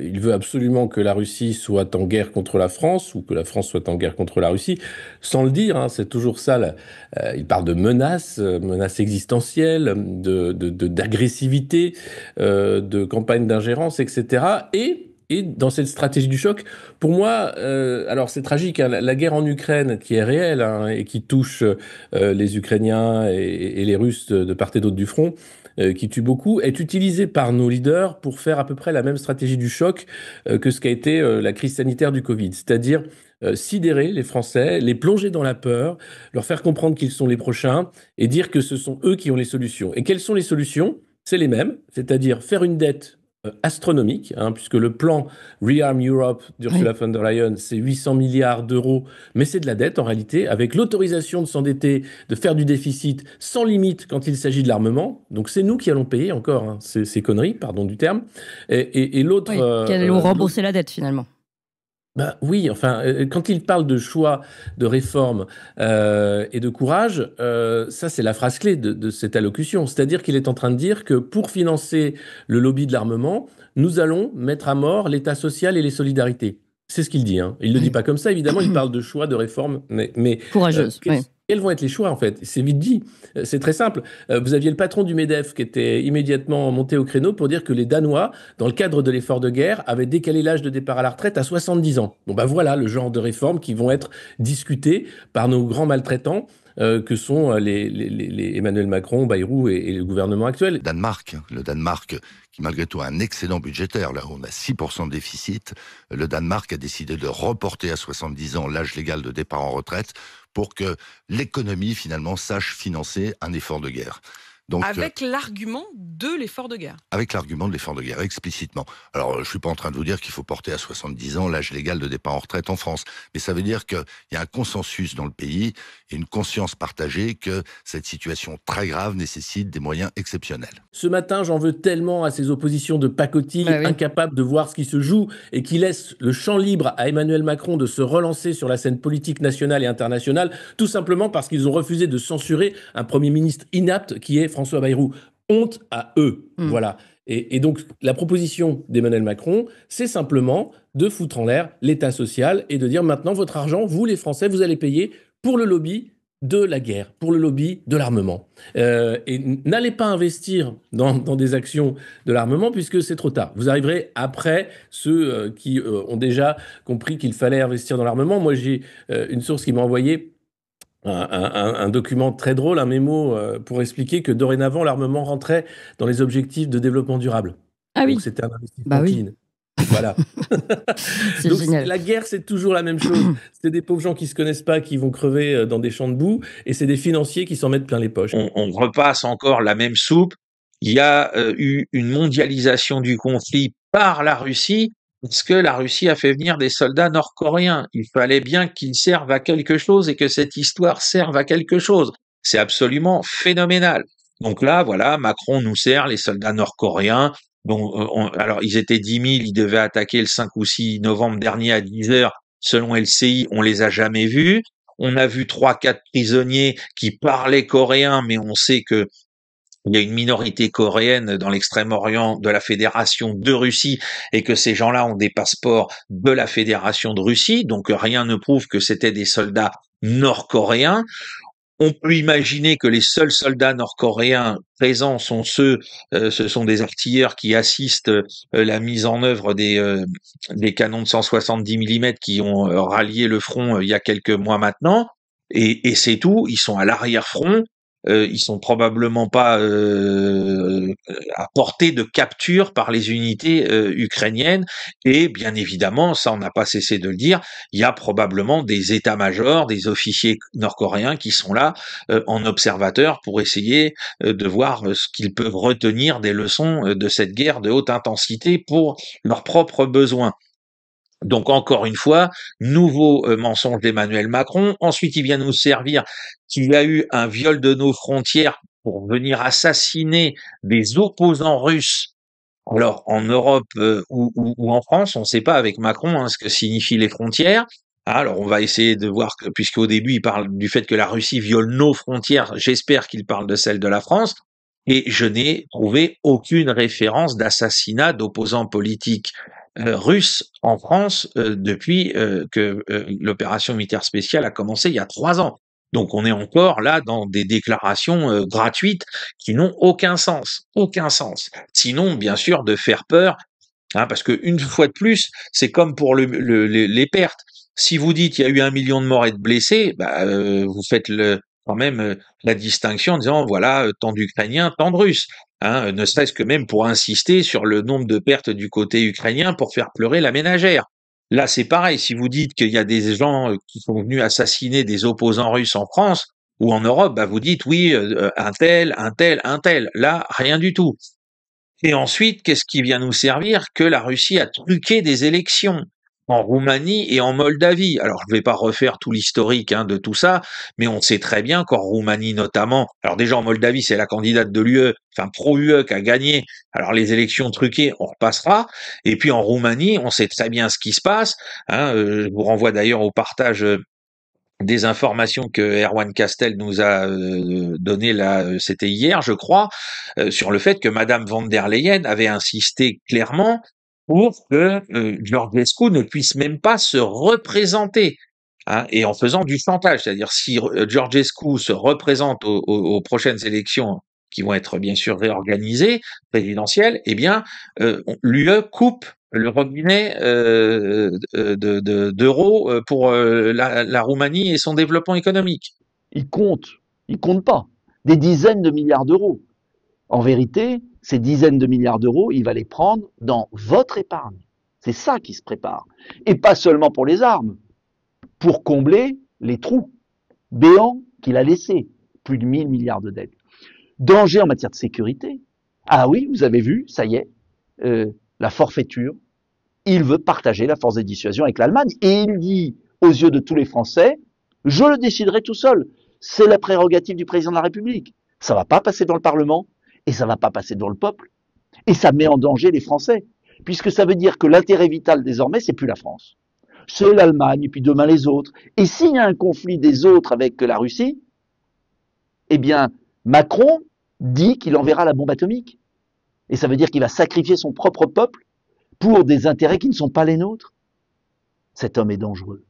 Il veut absolument que la Russie soit en guerre contre la France, ou que la France soit en guerre contre la Russie, sans le dire, c'est toujours ça. Il parle de menaces existentielles, d'agressivité, de campagne d'ingérence, etc. Et dans cette stratégie du choc, pour moi, alors c'est tragique, la guerre en Ukraine qui est réelle et qui touche les Ukrainiens et les Russes de part et d'autre du front, qui tue beaucoup, est utilisée par nos leaders pour faire à peu près la même stratégie du choc que ce qu'a été la crise sanitaire du Covid. C'est-à-dire sidérer les Français, les plonger dans la peur, leur faire comprendre qu'ils sont les prochains et dire que ce sont eux qui ont les solutions. Et quelles sont les solutions ? C'est les mêmes, c'est-à-dire faire une dette astronomique, puisque le plan Rearm Europe d'Ursula von der Leyen, c'est 800 milliards d'euros, mais c'est de la dette en réalité, avec l'autorisation de s'endetter, de faire du déficit sans limite quand il s'agit de l'armement. Donc c'est nous qui allons payer encore ces conneries, pardon du terme. Et l'autre...
qui allons rembourser la dette finalement.
Oui, enfin, quand il parle de choix, de réforme et de courage, ça c'est la phrase clé de cette allocution. C'est-à-dire qu'il est en train de dire que pour financer le lobby de l'armement, nous allons mettre à mort l'État social et les solidarités. C'est ce qu'il dit. Il ne le dit pas comme ça, évidemment, il parle de choix, de réforme, mais
courageuse.
Quels vont être les choix, en fait ? C'est vite dit. C'est très simple. Vous aviez le patron du MEDEF qui était immédiatement monté au créneau pour dire que les Danois, dans le cadre de l'effort de guerre, avaient décalé l'âge de départ à la retraite à 70 ans. Bon, voilà le genre de réformes qui vont être discutées par nos grands maltraitants, que sont les Emmanuel Macron, Bayrou et le gouvernement actuel.
Le Danemark, qui malgré tout a un excédent budgétaire, là où on a 6% de déficit, le Danemark a décidé de reporter à 70 ans l'âge légal de départ en retraite pour que l'économie, finalement, sache financer un effort de guerre. Donc,
avec l'argument de l'effort de guerre.
Avec l'argument de l'effort de guerre, explicitement. Alors, je ne suis pas en train de vous dire qu'il faut porter à 70 ans l'âge légal de départ en retraite en France. Mais ça veut dire qu'il y a un consensus dans le pays et une conscience partagée que cette situation très grave nécessite des moyens exceptionnels.
Ce matin, j'en veux tellement à ces oppositions de pacotille, incapables de voir ce qui se joue et qui laissent le champ libre à Emmanuel Macron de se relancer sur la scène politique nationale et internationale, tout simplement parce qu'ils ont refusé de censurer un Premier ministre inapte qui est François Bayrou. Honte à eux. Voilà. Et donc, la proposition d'Emmanuel Macron, c'est simplement de foutre en l'air l'État social et de dire maintenant, votre argent, vous les Français, vous allez payer pour le lobby de la guerre, pour le lobby de l'armement. Et n'allez pas investir dans des actions de l'armement puisque c'est trop tard. Vous arriverez après ceux qui ont déjà compris qu'il fallait investir dans l'armement. Moi, j'ai une source qui m'a envoyé un document très drôle, un mémo pour expliquer que dorénavant l'armement rentrait dans les objectifs de développement durable.
Ah oui.
Donc c'était un investissement
Bah oui.
clean. Voilà.
C'est
Donc
génial.
la guerre, c'est toujours la même chose. C'est des pauvres gens qui se connaissent pas, qui vont crever dans des champs de boue, et c'est des financiers qui s'en mettent plein les poches.
On repasse encore la même soupe. Il y a eu une mondialisation du conflit par la Russie, parce que la Russie a fait venir des soldats nord-coréens. Il fallait bien qu'ils servent à quelque chose et que cette histoire serve à quelque chose. C'est absolument phénoménal. Donc là, voilà, Macron nous sert les soldats nord-coréens. Donc, alors, ils étaient 10 000, ils devaient attaquer le 5 ou 6 novembre dernier à 10 heures. Selon LCI, on les a jamais vus. On a vu 3-4 prisonniers qui parlaient coréen, mais on sait que il y a une minorité coréenne dans l'extrême-orient de la Fédération de Russie et que ces gens-là ont des passeports de la Fédération de Russie, donc rien ne prouve que c'était des soldats nord-coréens. On peut imaginer que les seuls soldats nord-coréens présents sont ce sont des artilleurs qui assistent la mise en œuvre des canons de 170 mm qui ont rallié le front il y a quelques mois maintenant, et c'est tout. Ils sont à l'arrière-front. Ils sont probablement pas à portée de capture par les unités ukrainiennes, et bien évidemment, ça on n'a pas cessé de le dire, il y a probablement des états-majors, des officiers nord-coréens qui sont là en observateur pour essayer de voir ce qu'ils peuvent retenir des leçons de cette guerre de haute intensité pour leurs propres besoins. Donc encore une fois, nouveau mensonge d'Emmanuel Macron. Ensuite, il vient nous servir qu'il y a eu un viol de nos frontières pour venir assassiner des opposants russes. Alors en Europe ou en France, on ne sait pas avec Macron ce que signifient les frontières. Alors on va essayer de voir, puisqu'au début il parle du fait que la Russie viole nos frontières, j'espère qu'il parle de celle de la France. Et je n'ai trouvé aucune référence d'assassinat d'opposants politiques russes en France depuis que l'opération militaire spéciale a commencé il y a 3 ans. Donc on est encore là dans des déclarations gratuites qui n'ont aucun sens, aucun sens. Sinon, bien sûr, de faire peur, parce que une fois de plus, c'est comme pour les pertes. Si vous dites il y a eu 1 million de morts et de blessés, vous faites quand même la distinction en disant voilà, tant d'Ukrainiens, tant de Russes. Ne serait-ce que même pour insister sur le nombre de pertes du côté ukrainien pour faire pleurer la ménagère. Là, c'est pareil. Si vous dites qu'il y a des gens qui sont venus assassiner des opposants russes en France ou en Europe, vous dites oui, un tel. Là, rien du tout. Et ensuite, qu'est-ce qui vient nous servir? Que la Russie a truqué des élections en Roumanie et en Moldavie. Alors, je ne vais pas refaire tout l'historique de tout ça, mais on sait très bien qu'en Roumanie notamment, alors déjà en Moldavie, c'est la candidate de l'UE, pro-UE, qui a gagné. Alors les élections truquées, on repassera. Et puis en Roumanie, on sait très bien ce qui se passe. Je vous renvoie d'ailleurs au partage des informations que Erwan Castel nous a données là, c'était hier, je crois, sur le fait que Madame von der Leyen avait insisté clairement pour que Georgescu ne puisse même pas se représenter, et en faisant du chantage. C'est-à-dire, si Georgescu se représente aux prochaines élections, qui vont être bien sûr réorganisées, présidentielles, eh bien, l'UE coupe le robinet d'euros pour la Roumanie et son développement économique.
Il compte pas. Des dizaines de milliards d'euros. En vérité, ces dizaines de milliards d'euros, il va les prendre dans votre épargne. C'est ça qui se prépare. Et pas seulement pour les armes, pour combler les trous béants qu'il a laissés. Plus de 1000 milliards de dettes. Danger en matière de sécurité. Ah oui, vous avez vu, ça y est, la forfaiture. Il veut partager la force de dissuasion avec l'Allemagne. Et il dit, aux yeux de tous les Français, je le déciderai tout seul. C'est la prérogative du président de la République. Ça va pas passer dans le Parlement. Et ça va pas passer dans le peuple. Et ça met en danger les Français. Puisque ça veut dire que l'intérêt vital désormais, c'est plus la France. C'est l'Allemagne, et puis demain les autres. Et s'il y a un conflit des autres avec la Russie, eh bien, Macron dit qu'il enverra la bombe atomique. Et ça veut dire qu'il va sacrifier son propre peuple pour des intérêts qui ne sont pas les nôtres. Cet homme est dangereux.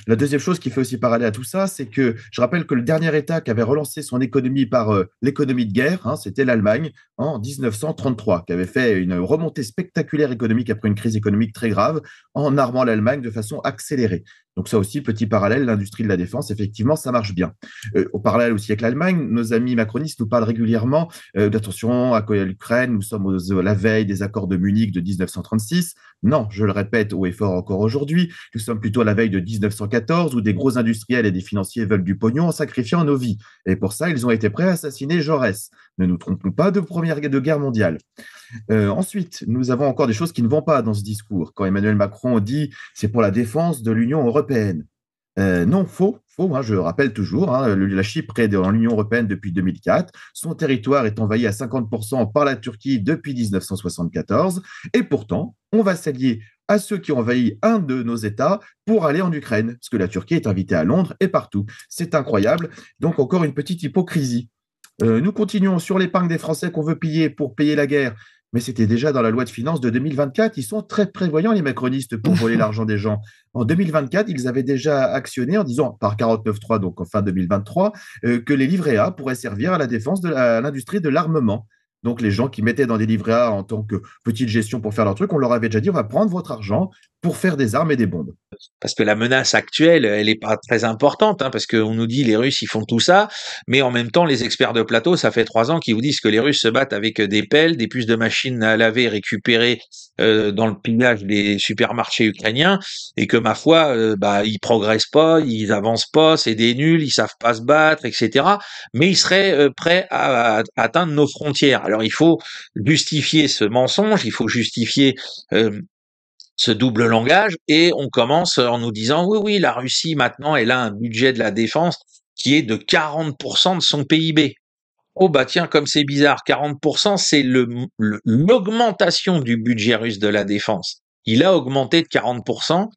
La deuxième chose qui fait aussi parallèle à tout ça, c'est que je rappelle que le dernier État qui avait relancé son économie par l'économie de guerre, c'était l'Allemagne en 1933, qui avait fait une remontée spectaculaire économique après une crise économique très grave en armant l'Allemagne de façon accélérée. Donc ça aussi, petit parallèle, l'industrie de la défense, effectivement, ça marche bien. Au parallèle aussi avec l'Allemagne, nos amis macronistes nous parlent régulièrement d'attention à l'Ukraine, nous sommes à la veille des accords de Munich de 1936. Non, je le répète haut et fort encore aujourd'hui, nous sommes plutôt à la veille de 1914 où des gros industriels et des financiers veulent du pognon en sacrifiant nos vies. Et pour ça, ils ont été prêts à assassiner Jaurès. Ne nous trompons pas de guerre mondiale. Ensuite, nous avons encore des choses qui ne vont pas dans ce discours. Quand Emmanuel Macron dit « c'est pour la défense de l'Union européenne ». Non, faux. Je rappelle toujours, la Chypre est dans l'Union européenne depuis 2004. Son territoire est envahi à 50% par la Turquie depuis 1974. Et pourtant, on va s'allier à ceux qui ont envahi un de nos États pour aller en Ukraine, parce que la Turquie est invitée à Londres et partout. C'est incroyable. Donc, encore une petite hypocrisie. Nous continuons sur l'épargne des Français qu'on veut piller pour payer la guerre. Mais c'était déjà dans la loi de finances de 2024. Ils sont très prévoyants, les macronistes, pour voler l'argent des gens. En 2024, ils avaient déjà actionné, en disant, par 49.3, donc en fin 2023, que les livrets A pourraient servir à la défense de l'industrie de l'armement. Donc, les gens qui mettaient dans des livrets A en tant que petite gestion pour faire leur truc, on leur avait déjà dit, on va prendre votre argent pour faire des armes et des bombes.
Parce que la menace actuelle, elle n'est pas très importante, parce qu'on nous dit les Russes, ils font tout ça, mais en même temps, les experts de plateau, ça fait 3 ans qu'ils vous disent que les Russes se battent avec des pelles, des puces de machines à laver récupérées dans le pillage des supermarchés ukrainiens, et que ma foi, ils progressent pas, ils avancent pas, c'est des nuls, ils savent pas se battre, etc. Mais ils seraient prêts à atteindre nos frontières. Alors il faut justifier ce mensonge, il faut justifier ce double langage, et on commence en nous disant oui, la Russie maintenant elle a un budget de la défense qui est de 40% de son PIB. Oh bah tiens, comme c'est bizarre, 40% c'est l'augmentation du budget russe de la défense. Il a augmenté de 40%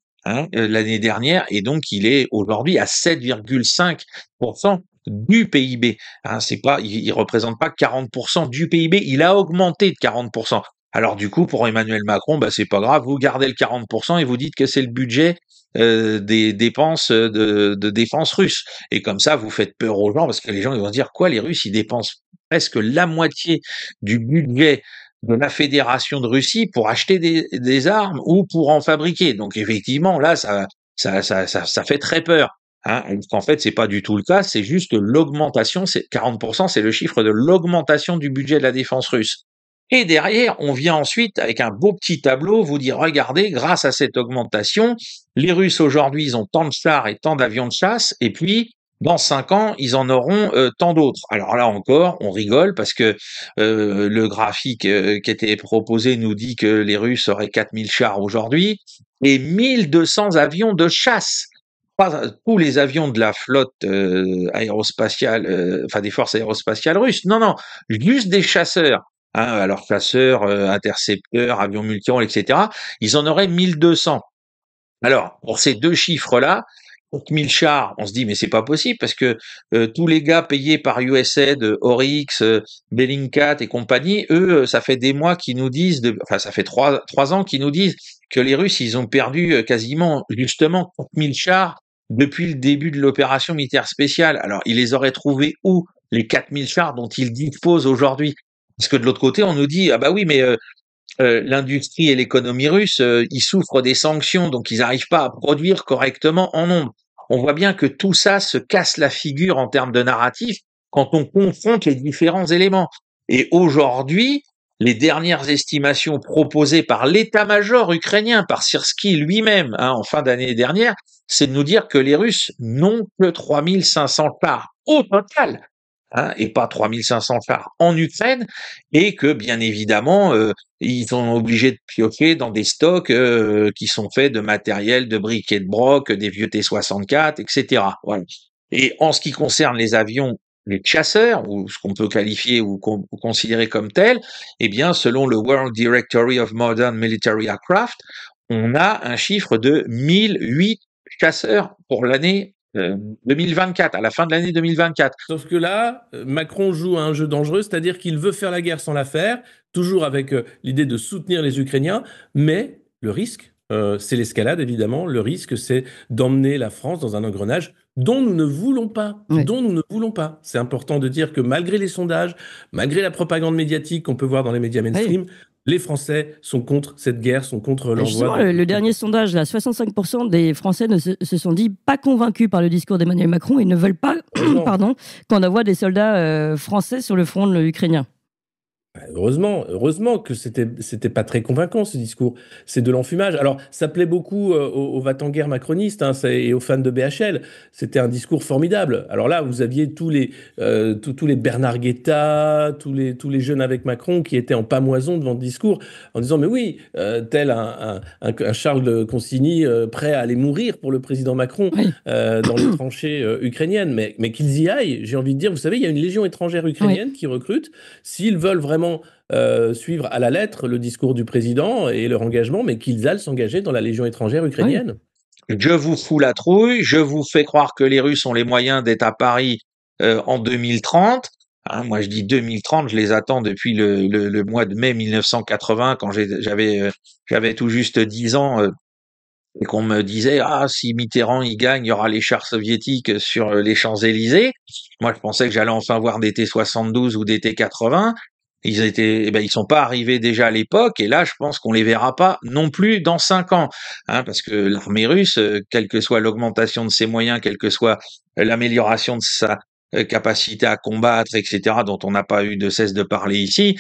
l'année dernière, et donc il est aujourd'hui à 7,5% du PIB. Il représente pas 40% du PIB, il a augmenté de 40%. Alors du coup, pour Emmanuel Macron, c'est pas grave, vous gardez le 40% et vous dites que c'est le budget des dépenses de défense russes. Et comme ça, vous faites peur aux gens, parce que les gens ils vont se dire quoi, les Russes, ils dépensent presque la moitié du budget de la Fédération de Russie pour acheter des armes ou pour en fabriquer. Donc effectivement, là, ça fait très peur. En fait, c'est pas du tout le cas, c'est juste l'augmentation, 40%, c'est le chiffre de l'augmentation du budget de la défense russe. Et derrière, on vient ensuite avec un beau petit tableau vous dire, regardez, grâce à cette augmentation, les Russes aujourd'hui, ils ont tant de chars et tant d'avions de chasse, et puis dans 5 ans, ils en auront tant d'autres. Alors là encore, on rigole parce que le graphique qui était proposé nous dit que les Russes auraient 4000 chars aujourd'hui et 1200 avions de chasse. Pas tous les avions de la flotte aérospatiale, des forces aérospatiales russes. Non, juste des chasseurs. Alors chasseurs, intercepteurs, avions multirôles, etc. Ils en auraient 1200. Alors, pour ces deux chiffres-là, 4000 chars, on se dit mais c'est pas possible parce que tous les gars payés par USAID, Oryx, Bellingcat et compagnie, eux, ça fait des mois qu'ils nous disent, ça fait 3 ans qu'ils nous disent que les Russes, ils ont perdu quasiment justement 4000 chars depuis le début de l'opération militaire spéciale. Alors, ils les auraient trouvés où, les 4000 chars dont ils disposent aujourd'hui? Parce que de l'autre côté, on nous dit ah bah oui, mais l'industrie et l'économie russe, ils souffrent des sanctions, donc ils n'arrivent pas à produire correctement en nombre. On voit bien que tout ça se casse la figure en termes de narratif quand on confronte les différents éléments. Et aujourd'hui, les dernières estimations proposées par l'état-major ukrainien, par Syrski lui-même, en fin d'année dernière, c'est de nous dire que les Russes n'ont que 3500 chars au total. Et pas 3500 chars en Ukraine, et que bien évidemment ils sont obligés de piocher dans des stocks qui sont faits de matériel, de briques et de broc, des vieux T-64, etc. Voilà. Et en ce qui concerne les avions, les chasseurs, ou ce qu'on peut qualifier ou considérer comme tels, eh bien selon le World Directory of Modern Military Aircraft, on a un chiffre de 1008 chasseurs pour l'année 2024, à la fin de l'année 2024.
Sauf que là, Macron joue à un jeu dangereux, c'est-à-dire qu'il veut faire la guerre sans la faire, toujours avec l'idée de soutenir les Ukrainiens, mais le risque, c'est l'escalade, évidemment. Le risque, c'est d'emmener la France dans un engrenage dont nous ne voulons pas. Dont nous ne voulons pas. C'est important de dire que malgré les sondages, malgré la propagande médiatique qu'on peut voir dans les médias mainstream, les Français sont contre cette guerre, sont contre l'envoi.
Le dernier sondage, là, 65% des Français se sont dit pas convaincus par le discours d'Emmanuel Macron et ne veulent pas qu'on envoie des soldats français sur le front ukrainien.
Heureusement que c'était pas très convaincant ce discours. C'est de l'enfumage. Alors ça plaît beaucoup aux va-t-en-guerre macronistes et aux fans de BHL. C'était un discours formidable. Alors là, vous aviez tous les Bernard Guetta, tous les jeunes avec Macron qui étaient en pamoison devant le discours en disant mais oui, tel un Charles de Consigny prêt à aller mourir pour le président Macron dans les tranchées ukrainiennes. Mais qu'ils y aillent. J'ai envie de dire, vous savez, il y a une légion étrangère ukrainienne qui recrute. S'ils veulent vraiment suivre à la lettre le discours du président et leur engagement, mais qu'ils aillent s'engager dans la légion étrangère ukrainienne.
Je vous fous la trouille, je vous fais croire que les Russes ont les moyens d'être à Paris en 2030. Moi, je dis 2030, je les attends depuis le mois de mai 1980, quand j'avais tout juste 10 ans, et qu'on me disait si Mitterrand il gagne, il y aura les chars soviétiques sur les Champs-Élysées. Moi, je pensais que j'allais enfin voir des T-72 ou des T-80. Ils sont pas arrivés déjà à l'époque, et là, je pense qu'on les verra pas non plus dans 5 ans, parce que l'armée russe, quelle que soit l'augmentation de ses moyens, quelle que soit l'amélioration de sa capacité à combattre, etc., dont on n'a pas eu de cesse de parler ici,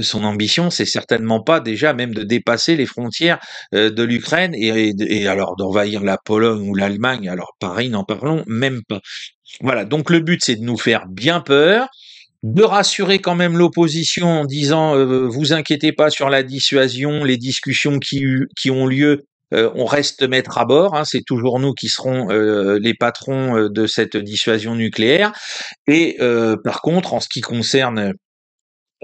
son ambition, c'est certainement pas déjà même de dépasser les frontières de l'Ukraine et alors d'envahir la Pologne ou l'Allemagne. Alors Paris, n'en parlons même pas. Voilà, donc le but, c'est de nous faire bien peur, de rassurer quand même l'opposition en disant vous inquiétez pas sur la dissuasion, les discussions qui ont lieu, on reste maître à bord, c'est toujours nous qui serons les patrons de cette dissuasion nucléaire. Et par contre, en ce qui concerne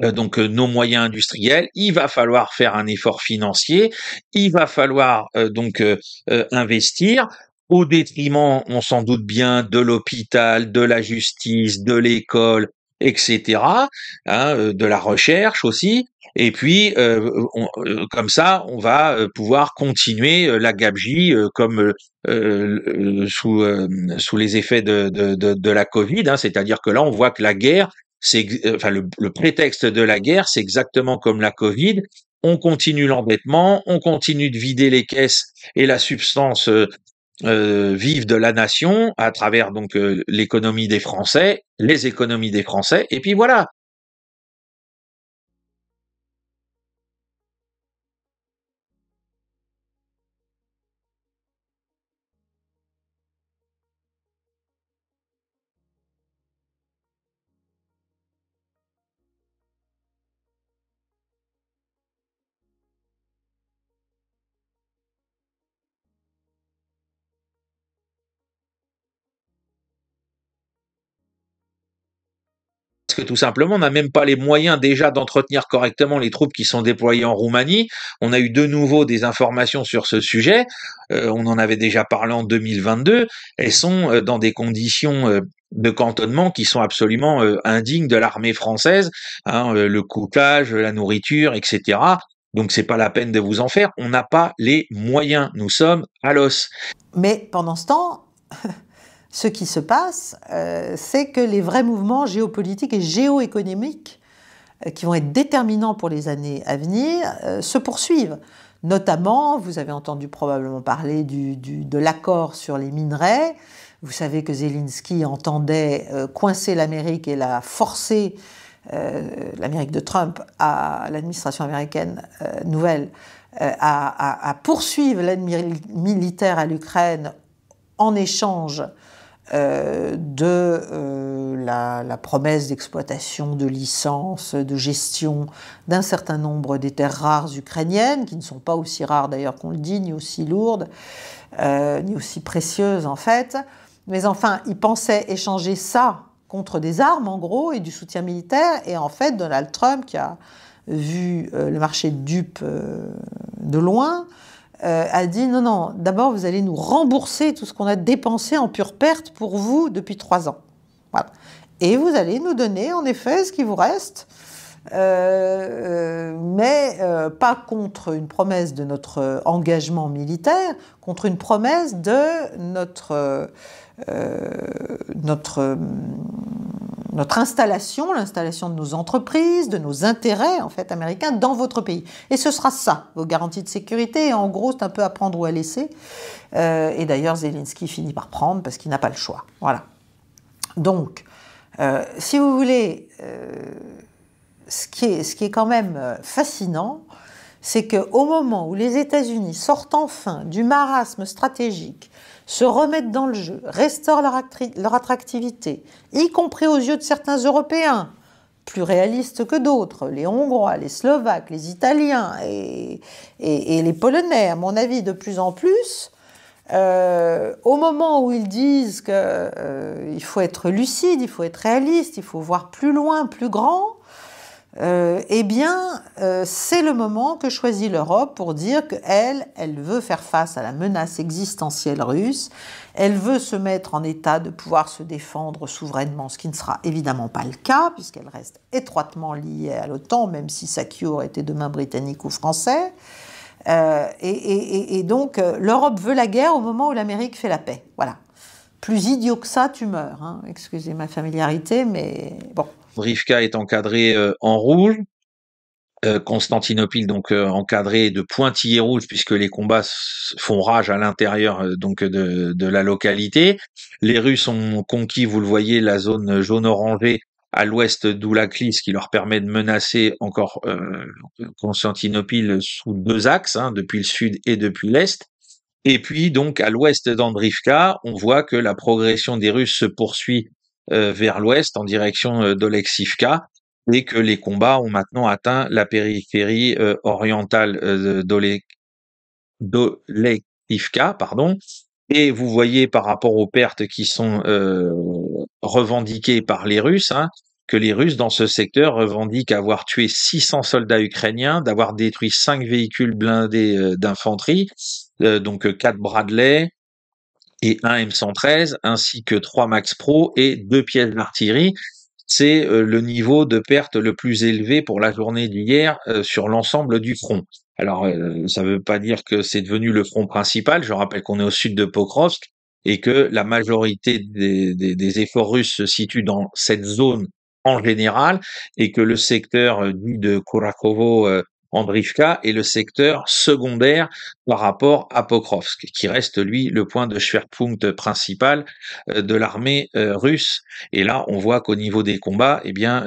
donc nos moyens industriels, il va falloir faire un effort financier, il va falloir investir, au détriment, on s'en doute bien, de l'hôpital, de la justice, de l'école, etc., de la recherche aussi. Et puis, comme ça, on va pouvoir continuer la gabegie comme sous les effets de la Covid. C'est-à-dire que là, on voit que la guerre, le prétexte de la guerre, c'est exactement comme la Covid. On continue l'endettement, on continue de vider les caisses et la substance vive de la nation à travers donc l'économie des Français, les économies des Français, et puis voilà. Parce que tout simplement, on n'a même pas les moyens déjà d'entretenir correctement les troupes qui sont déployées en Roumanie. On a eu de nouveau des informations sur ce sujet. On en avait déjà parlé en 2022. Elles sont dans des conditions de cantonnement qui sont absolument indignes de l'armée française. Le couchage, la nourriture, etc. Donc c'est pas la peine de vous en faire. On n'a pas les moyens. Nous sommes à l'os.
Mais pendant ce temps... Ce qui se passe, c'est que les vrais mouvements géopolitiques et géoéconomiques qui vont être déterminants pour les années à venir se poursuivent. Notamment, vous avez entendu probablement parler de l'accord sur les minerais. Vous savez que Zelensky entendait coincer l'Amérique et la forcer, l'Amérique de Trump, à l'administration américaine nouvelle, à poursuivre l'aide militaire à l'Ukraine en échange de la promesse d'exploitation, de licence, de gestion d'un certain nombre des terres rares ukrainiennes, qui ne sont pas aussi rares d'ailleurs qu'on le dit, ni aussi lourdes, ni aussi précieuses en fait. Mais enfin, ils pensaient échanger ça contre des armes en gros et du soutien militaire. Et en fait, Donald Trump, qui a vu le marché de dupes de loin, a dit non, d'abord vous allez nous rembourser tout ce qu'on a dépensé en pure perte pour vous depuis 3 ans. Voilà. Et vous allez nous donner en effet ce qui vous reste mais pas contre une promesse de notre engagement militaire, contre une promesse de notre installation, l'installation de nos entreprises, de nos intérêts en fait américains dans votre pays. Et ce sera ça, vos garanties de sécurité. Et en gros, c'est un peu à prendre ou à laisser. Et d'ailleurs, Zelensky finit par prendre parce qu'il n'a pas le choix. Voilà. Donc, si vous voulez, ce qui est quand même fascinant, c'est qu'au moment où les États-Unis sortent enfin du marasme stratégique, se remettent dans le jeu, restaurent leur attractivité, y compris aux yeux de certains Européens, plus réalistes que d'autres, les Hongrois, les Slovaques, les Italiens et les Polonais, à mon avis, de plus en plus, au moment où ils disent qu'il faut être lucide, il faut être réaliste, il faut voir plus loin, plus grand, eh bien, c'est le moment que choisit l'Europe pour dire qu'elle veut faire face à la menace existentielle russe, elle veut se mettre en état de pouvoir se défendre souverainement, ce qui ne sera évidemment pas le cas, puisqu'elle reste étroitement liée à l'OTAN, même si sa cure était demain britannique ou français. Et donc, l'Europe veut la guerre au moment où l'Amérique fait la paix. Voilà. Plus idiot que ça, tu meurs. Hein. Excusez ma familiarité, mais bon.
Rivka est encadré en rouge, Constantinople donc encadré de pointillés rouges puisque les combats font rage à l'intérieur donc de la localité. Les Russes ont conquis, vous le voyez, la zone jaune-orangée à l'ouest d'Oulakli, ce qui leur permet de menacer encore Constantinople sous deux axes, hein, depuis le sud et depuis l'est. Et puis donc à l'ouest d'Andrivka, on voit que la progression des Russes se poursuit vers l'ouest en direction d'Oleksivka et que les combats ont maintenant atteint la périphérie orientale d'Oleksivka, pardon. Et vous voyez par rapport aux pertes qui sont revendiquées par les Russes, hein, que les Russes dans ce secteur revendiquent avoir tué 600 soldats ukrainiens, d'avoir détruit 5 véhicules blindés d'infanterie, donc 4 Bradley, et un M113, ainsi que 3 Max Pro et 2 pièces d'artillerie. C'est le niveau de perte le plus élevé pour la journée d'hier sur l'ensemble du front. Alors, ça ne veut pas dire que c'est devenu le front principal. Je rappelle qu'on est au sud de Pokrovsk et que la majorité des efforts russes se situent dans cette zone en général et que le secteur dit de Kurakovo Andrivka est le secteur secondaire par rapport à Pokrovsk, qui reste, lui, le point de Schwerpunkt principal de l'armée russe. Et là, on voit qu'au niveau des combats, eh bien,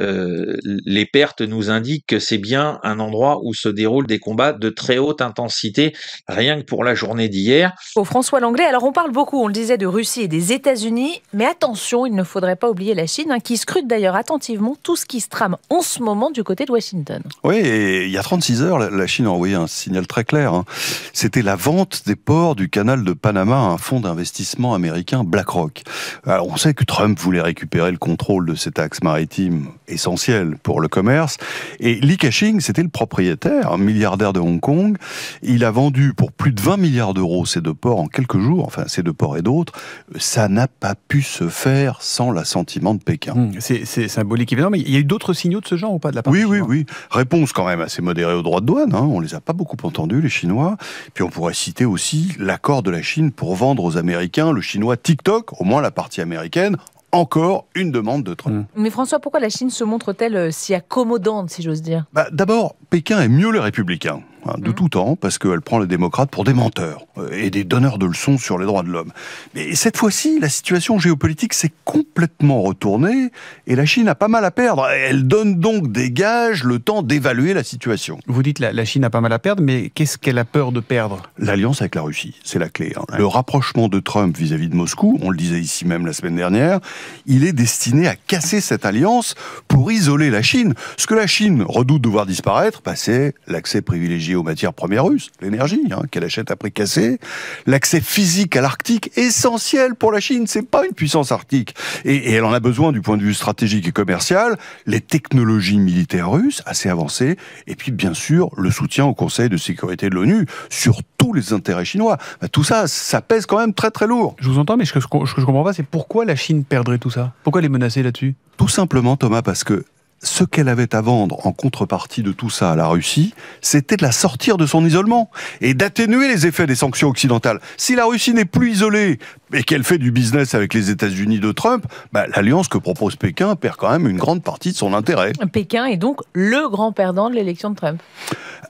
les pertes nous indiquent que c'est bien un endroit où se déroulent des combats de très haute intensité, rien que pour la journée d'hier.
François Langlais, alors on parle beaucoup, on le disait, de Russie et des États-Unis, mais attention, il ne faudrait pas oublier la Chine, hein, qui scrute d'ailleurs attentivement tout ce qui se trame en ce moment du côté de Washington.
Oui, et il y a 36 heures, la Chine a envoyé un signal très clair. Hein. C'était la vente des ports du canal de Panama à un fonds d'investissement américain, BlackRock. Alors, on sait que Trump voulait récupérer le contrôle de cet axe maritime essentiel pour le commerce. Et Li Ka-shing, c'était le propriétaire, un milliardaire de Hong Kong. Il a vendu pour plus de 20 milliards d'euros ces deux ports en quelques jours, enfin ces deux ports et d'autres. Ça n'a pas pu se faire sans l'assentiment de Pékin.
C'est symbolique évidemment, mais il y a eu d'autres signaux de ce genre ou pas de la part
Oui. Réponse quand même assez modérée aux droits de douane. Hein. On les a pas beaucoup entendus, les Chinois. Puis on pourrait citer aussi l'accord de la Chine pour vendre aux Américains le chinois TikTok, au moins la partie américaine. Encore une demande de Trump.
Mais François, pourquoi la Chine se montre-t-elle si accommodante, si j'ose dire ?
D'abord, Pékin est mieux les républicains, de tout temps, parce qu'elle prend les démocrates pour des menteurs et des donneurs de leçons sur les droits de l'homme. Mais cette fois-ci, la situation géopolitique s'est complètement retournée et la Chine a pas mal à perdre. Elle donne donc des gages, le temps d'évaluer la situation.
Vous dites la Chine a pas mal à perdre, mais qu'est-ce qu'elle a peur de perdre ?
L'alliance avec la Russie, c'est la clé. Hein. Ouais. Le rapprochement de Trump vis-à-vis de Moscou, on le disait ici même la semaine dernière, il est destiné à casser cette alliance pour isoler la Chine. Ce que la Chine redoute de voir disparaître, c'est l'accès privilégié aux matières premières russes, l'énergie, qu'elle achète à prix cassé, l'accès physique à l'Arctique, essentiel pour la Chine, c'est pas une puissance arctique. Et elle en a besoin du point de vue stratégique et commercial, les technologies militaires russes, assez avancées, et puis bien sûr, le soutien au Conseil de sécurité de l'ONU sur tous les intérêts chinois. Tout ça, ça pèse quand même très très lourd.
Je vous entends, mais ce que je comprends pas, c'est pourquoi la Chine perdrait tout ça ? Pourquoi les menacer là-dessus ?
Tout simplement, Thomas, parce que
ce qu'elle avait à vendre en contrepartie de tout ça à la Russie, c'était de la sortir de son isolement et d'atténuer les effets des sanctions occidentales. Si la Russie n'est plus isolée et qu'elle fait du business avec les États-Unis de Trump, l'alliance que propose Pékin perd quand même une grande partie de son intérêt.
Pékin est donc le grand perdant de l'élection de Trump.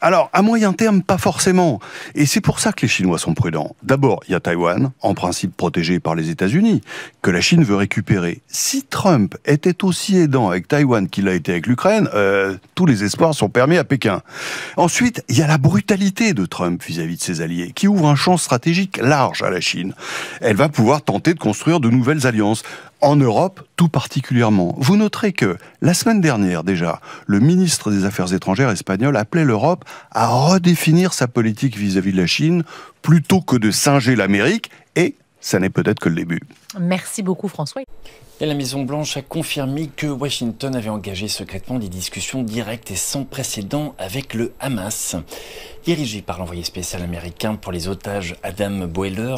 Alors, à moyen terme, pas forcément. Et c'est pour ça que les Chinois sont prudents. D'abord, il y a Taïwan, en principe protégé par les États-Unis, que la Chine veut récupérer. Si Trump était aussi aidant avec Taïwan qu'il a été avec l'Ukraine, tous les espoirs sont permis à Pékin. Ensuite, il y a la brutalité de Trump vis-à-vis de ses alliés, qui ouvre un champ stratégique large à la Chine. Elle va pouvoir tenter de construire de nouvelles alliances. En Europe, tout particulièrement. Vous noterez que, la semaine dernière déjà, le ministre des Affaires étrangères espagnol appelait l'Europe à redéfinir sa politique vis-à-vis de la Chine, plutôt que de singer l'Amérique, et ça n'est peut-être que le début.
Merci beaucoup François.
Et la Maison-Blanche a confirmé que Washington avait engagé secrètement des discussions directes et sans précédent avec le Hamas. Dirigé par l'envoyé spécial américain pour les otages Adam Boehler,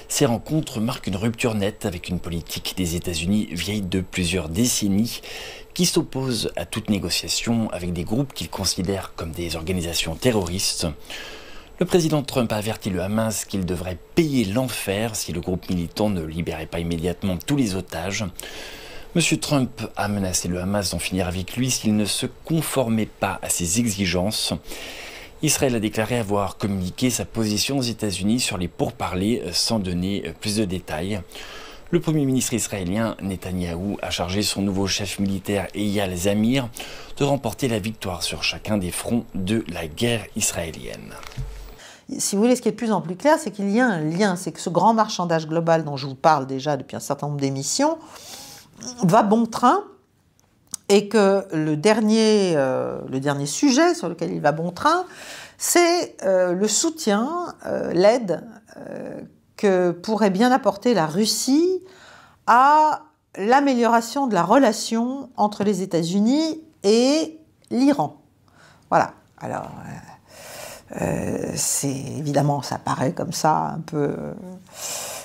ces rencontres marquent une rupture nette avec une politique des États-Unis vieille de plusieurs décennies qui s'oppose à toute négociation avec des groupes qu'il considère comme des organisations terroristes. Le président Trump a averti le Hamas qu'il devrait payer l'enfer si le groupe militant ne libérait pas immédiatement tous les otages. M. Trump a menacé le Hamas d'en finir avec lui s'il ne se conformait pas à ses exigences. Israël a déclaré avoir communiqué sa position aux États-Unis sur les pourparlers sans donner plus de détails. Le Premier ministre israélien Netanyahou a chargé son nouveau chef militaire Eyal Zamir de remporter la victoire sur chacun des fronts de la guerre israélienne.
Si vous voulez, ce qui est de plus en plus clair, c'est qu'il y a un lien. C'est que ce grand marchandage global dont je vous parle déjà depuis un certain nombre d'émissions va bon train et que le dernier sujet sur lequel il va bon train, c'est le soutien, l'aide que pourrait bien apporter la Russie à l'amélioration de la relation entre les États-Unis et l'Iran. Voilà. Alors, c'est évidemment, ça paraît comme ça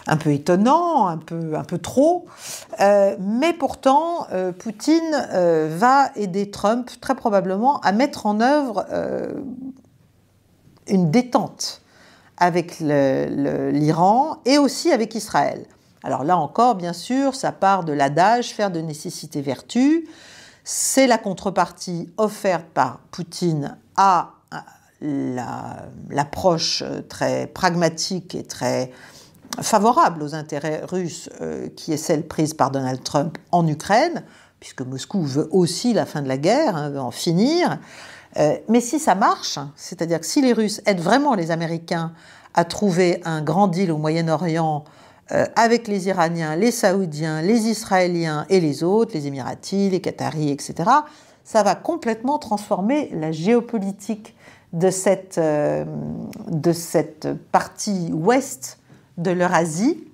un peu étonnant, un peu trop, mais pourtant, Poutine va aider Trump très probablement à mettre en œuvre une détente avec l'Iran et aussi avec Israël. Alors là encore, bien sûr, ça part de l'adage « faire de nécessité vertu ». C'est la contrepartie offerte par Poutine à l'approche très pragmatique et très favorable aux intérêts russes qui est celle prise par Donald Trump en Ukraine, puisque Moscou veut aussi la fin de la guerre, veut en finir. Mais si ça marche, c'est-à-dire que si les Russes aident vraiment les Américains à trouver un grand deal au Moyen-Orient avec les Iraniens, les Saoudiens, les Israéliens et les autres, les Émiratis, les Qataris, etc., ça va complètement transformer la géopolitique de cette partie ouest de l'Eurasie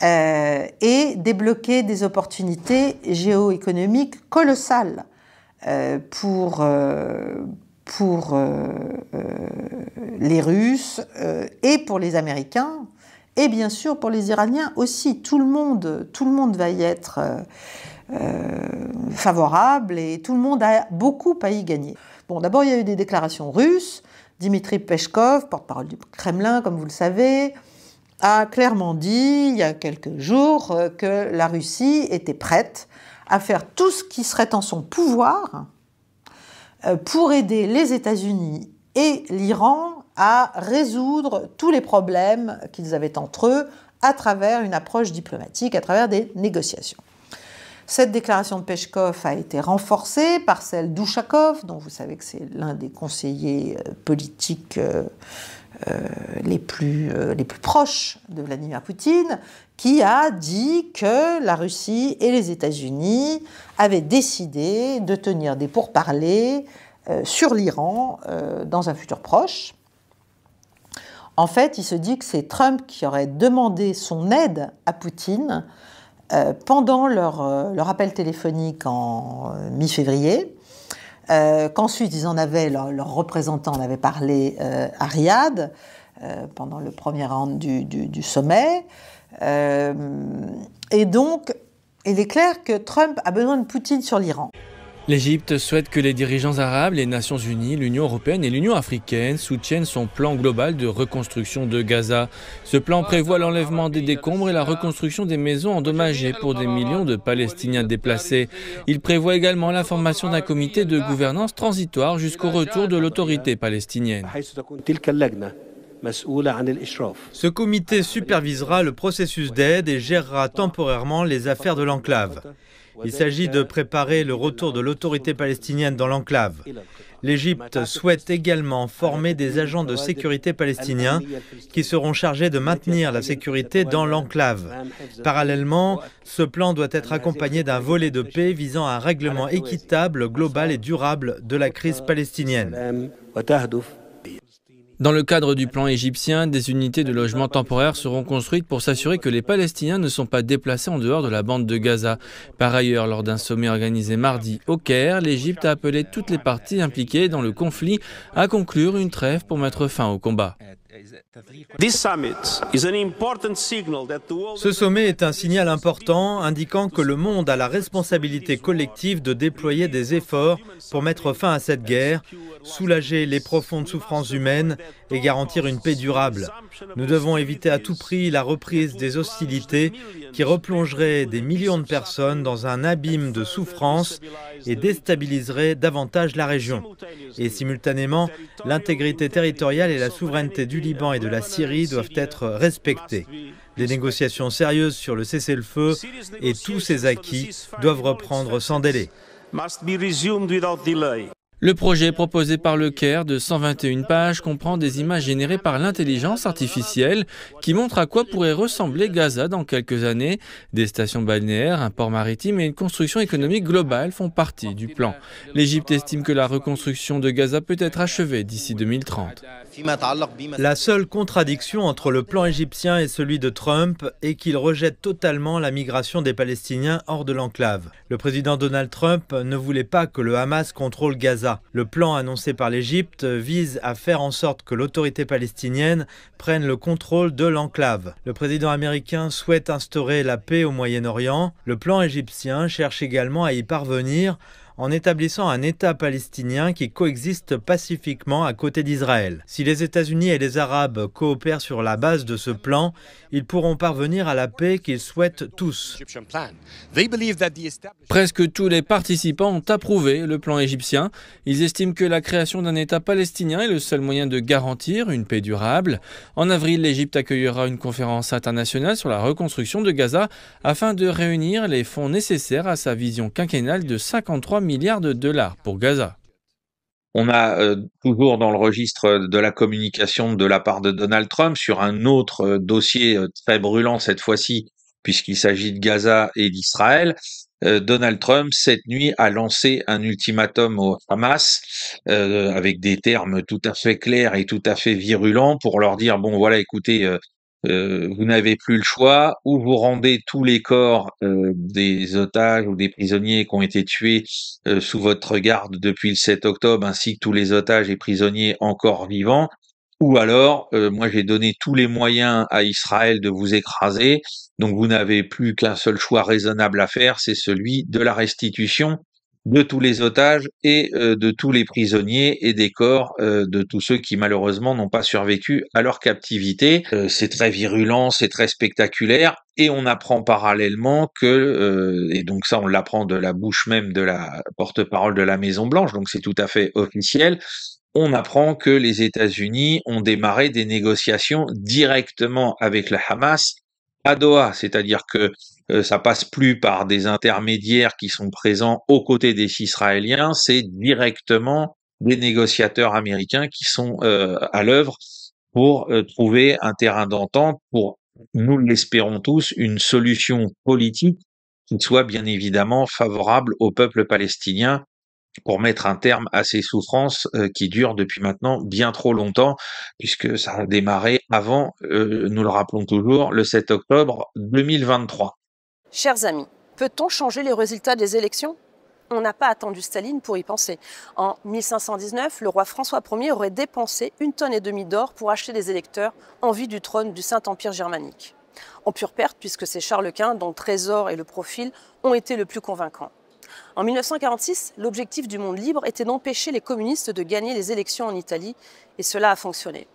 et débloquer des opportunités géoéconomiques colossales pour les Russes et pour les Américains et bien sûr pour les Iraniens aussi. Tout le monde va y être favorable et tout le monde a beaucoup à y gagner. Bon, d'abord, il y a eu des déclarations russes. Dmitri Peskov, porte-parole du Kremlin, comme vous le savez, a clairement dit, il y a quelques jours, que la Russie était prête à faire tout ce qui serait en son pouvoir pour aider les États-Unis et l'Iran à résoudre tous les problèmes qu'ils avaient entre eux à travers une approche diplomatique, à travers des négociations. Cette déclaration de Peskov a été renforcée par celle d'Ushakov, dont vous savez que c'est l'un des conseillers politiques les plus proches de Vladimir Poutine, qui a dit que la Russie et les États-Unis avaient décidé de tenir des pourparlers sur l'Iran dans un futur proche. En fait, il se dit que c'est Trump qui aurait demandé son aide à Poutine pendant leur appel téléphonique en mi-février, qu'ensuite ils en avaient, leur représentant en avait parlé à Riyad pendant le premier round du sommet. Et donc, il est clair que Trump a besoin de Poutine sur l'Iran.
L'Égypte souhaite que les dirigeants arabes, les Nations Unies, l'Union européenne et l'Union africaine soutiennent son plan global de reconstruction de Gaza. Ce plan prévoit l'enlèvement des décombres et la reconstruction des maisons endommagées pour des millions de Palestiniens déplacés. Il prévoit également la formation d'un comité de gouvernance transitoire jusqu'au retour de l'autorité palestinienne.
Ce comité supervisera le processus d'aide et gérera temporairement les affaires de l'enclave. Il s'agit de préparer le retour de l'autorité palestinienne dans l'enclave. L'Égypte souhaite également former des agents de sécurité palestiniens qui seront chargés de maintenir la sécurité dans l'enclave. Parallèlement, ce plan doit être accompagné d'un volet de paix visant à un règlement équitable, global et durable de la crise palestinienne.
Dans le cadre du plan égyptien, des unités de logement temporaire seront construites pour s'assurer que les Palestiniens ne sont pas déplacés en dehors de la bande de Gaza. Par ailleurs, lors d'un sommet organisé mardi au Caire, l'Égypte a appelé toutes les parties impliquées dans le conflit à conclure une trêve pour mettre fin au combat.
Ce sommet est un signal important indiquant que le monde a la responsabilité collective de déployer des efforts pour mettre fin à cette guerre, soulager les profondes souffrances humaines et garantir une paix durable. Nous devons éviter à tout prix la reprise des hostilités qui replongerait des millions de personnes dans un abîme de souffrance et déstabiliserait davantage la région. Et simultanément, l'intégrité territoriale et la souveraineté du Liban et de la Syrie doivent être respectées. Des négociations sérieuses sur le cessez-le-feu et tous ces acquis doivent reprendre sans délai.
Le projet proposé par le Caire de 121 pages comprend des images générées par l'intelligence artificielle qui montrent à quoi pourrait ressembler Gaza dans quelques années. Des stations balnéaires, un port maritime et une construction économique globale font partie du plan. L'Égypte estime que la reconstruction de Gaza peut être achevée d'ici 2030.
La seule contradiction entre le plan égyptien et celui de Trump est qu'il rejette totalement la migration des Palestiniens hors de l'enclave. Le président Donald Trump ne voulait pas que le Hamas contrôle Gaza. Le plan annoncé par l'Égypte vise à faire en sorte que l'autorité palestinienne prenne le contrôle de l'enclave. Le président américain souhaite instaurer la paix au Moyen-Orient. Le plan égyptien cherche également à y parvenir en établissant un État palestinien qui coexiste pacifiquement à côté d'Israël. Si les États-Unis et les Arabes coopèrent sur la base de ce plan, ils pourront parvenir à la paix qu'ils souhaitent tous.
Presque tous les participants ont approuvé le plan égyptien. Ils estiment que la création d'un État palestinien est le seul moyen de garantir une paix durable. En avril, l'Égypte accueillera une conférence internationale sur la reconstruction de Gaza afin de réunir les fonds nécessaires à sa vision quinquennale de 53 milliards de dollars pour Gaza.
On a toujours dans le registre de la communication de la part de Donald Trump sur un autre dossier très brûlant cette fois-ci, puisqu'il s'agit de Gaza et d'Israël. Donald Trump, cette nuit, a lancé un ultimatum au Hamas avec des termes tout à fait clairs et tout à fait virulents pour leur dire, bon voilà, écoutez, vous n'avez plus le choix, ou vous rendez tous les corps des otages ou des prisonniers qui ont été tués sous votre garde depuis le 7 octobre, ainsi que tous les otages et prisonniers encore vivants, ou alors, moi j'ai donné tous les moyens à Israël de vous écraser, donc vous n'avez plus qu'un seul choix raisonnable à faire, c'est celui de la restitution de tous les otages et de tous les prisonniers et des corps de tous ceux qui malheureusement n'ont pas survécu à leur captivité. C'est très virulent, c'est très spectaculaire, et on apprend parallèlement que, et donc ça on l'apprend de la bouche même de la porte-parole de la Maison-Blanche, donc c'est tout à fait officiel, on apprend que les États-Unis ont démarré des négociations directement avec le Hamas à Doha, c'est-à-dire que ça passe plus par des intermédiaires qui sont présents aux côtés des Israéliens, c'est directement des négociateurs américains qui sont à l'œuvre pour trouver un terrain d'entente pour, nous l'espérons tous, une solution politique qui soit bien évidemment favorable au peuple palestinien pour mettre un terme à ces souffrances qui durent depuis maintenant bien trop longtemps, puisque ça a démarré avant, nous le rappelons toujours, le 7 octobre 2023.
Chers amis, peut-on changer les résultats des élections ? On n'a pas attendu Staline pour y penser. En 1519, le roi François Ier aurait dépensé 1,5 tonne d'or pour acheter des électeurs en vue du trône du Saint-Empire germanique. En pure perte, puisque c'est Charles Quint dont le trésor et le profil ont été le plus convaincants. En 1946, l'objectif du monde libre était d'empêcher les communistes de gagner les élections en Italie, et cela a fonctionné.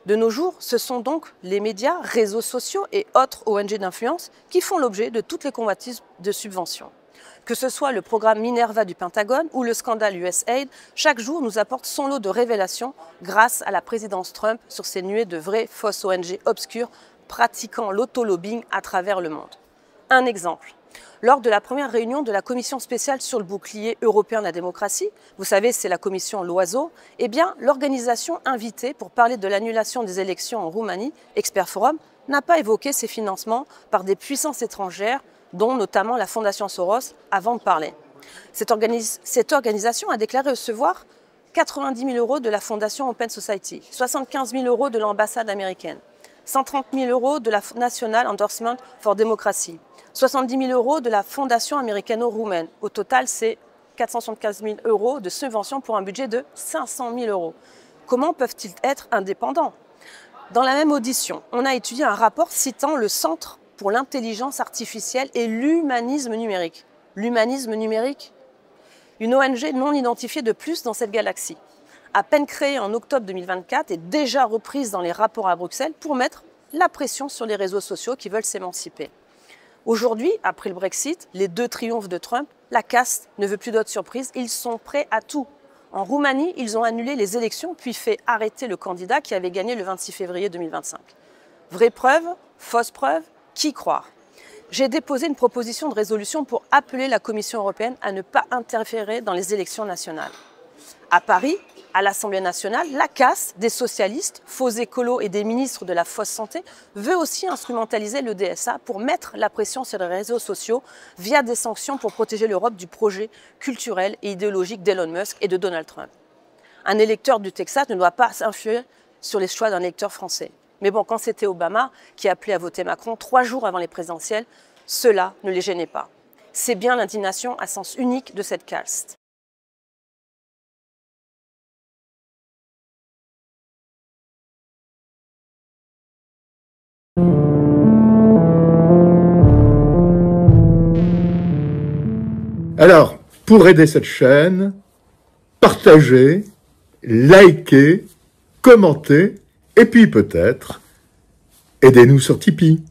De nos jours, ce sont donc les médias, réseaux sociaux et autres ONG d'influence qui font l'objet de toutes les convoitises de subventions. Que ce soit le programme Minerva du Pentagone ou le scandale USAID, chaque jour nous apporte son lot de révélations grâce à la présidence Trump sur ces nuées de vraies fausses ONG obscures pratiquant l'autolobbying à travers le monde. Un exemple. Lors de la première réunion de la commission spéciale sur le bouclier européen de la démocratie, vous savez, c'est la commission Loiseau, eh bien, l'organisation invitée pour parler de l'annulation des élections en Roumanie, Expert Forum, n'a pas évoqué ces financements par des puissances étrangères, dont notamment la Fondation Soros, avant de parler. Cette organisation a déclaré recevoir 90 000 € de la Fondation Open Society, 75 000 € de l'ambassade américaine, 130 000 € de la National Endorsement for Democracy, 70 000 € de la Fondation américano-roumaine. Au total, c'est 475 000 € de subventions pour un budget de 500 000 €. Comment peuvent-ils être indépendants? Dans la même audition, on a étudié un rapport citant le Centre pour l'intelligence artificielle et l'humanisme numérique. L'humanisme numérique? Une ONG non identifiée de plus dans cette galaxie. À peine créée en octobre 2024 et déjà reprise dans les rapports à Bruxelles pour mettre la pression sur les réseaux sociaux qui veulent s'émanciper. Aujourd'hui, après le Brexit, les 2 triomphes de Trump, la caste ne veut plus d'autres surprises, ils sont prêts à tout. En Roumanie, ils ont annulé les élections puis fait arrêter le candidat qui avait gagné le 26 février 2025. Vraie preuve? Fausse preuve? Qui croire? J'ai déposé une proposition de résolution pour appeler la Commission européenne à ne pas interférer dans les élections nationales. À Paris, à l'Assemblée nationale, la caste des socialistes, faux écolos et des ministres de la fausse santé veut aussi instrumentaliser le DSA pour mettre la pression sur les réseaux sociaux via des sanctions pour protéger l'Europe du projet culturel et idéologique d'Elon Musk et de Donald Trump. Un électeur du Texas ne doit pas influer sur les choix d'un électeur français. Mais bon, quand c'était Obama qui appelait à voter Macron 3 jours avant les présidentielles, cela ne les gênait pas. C'est bien l'indignation à sens unique de cette caste.
Alors, pour aider cette chaîne, partagez, likez, commentez, et puis peut-être, aidez-nous sur Tipeee.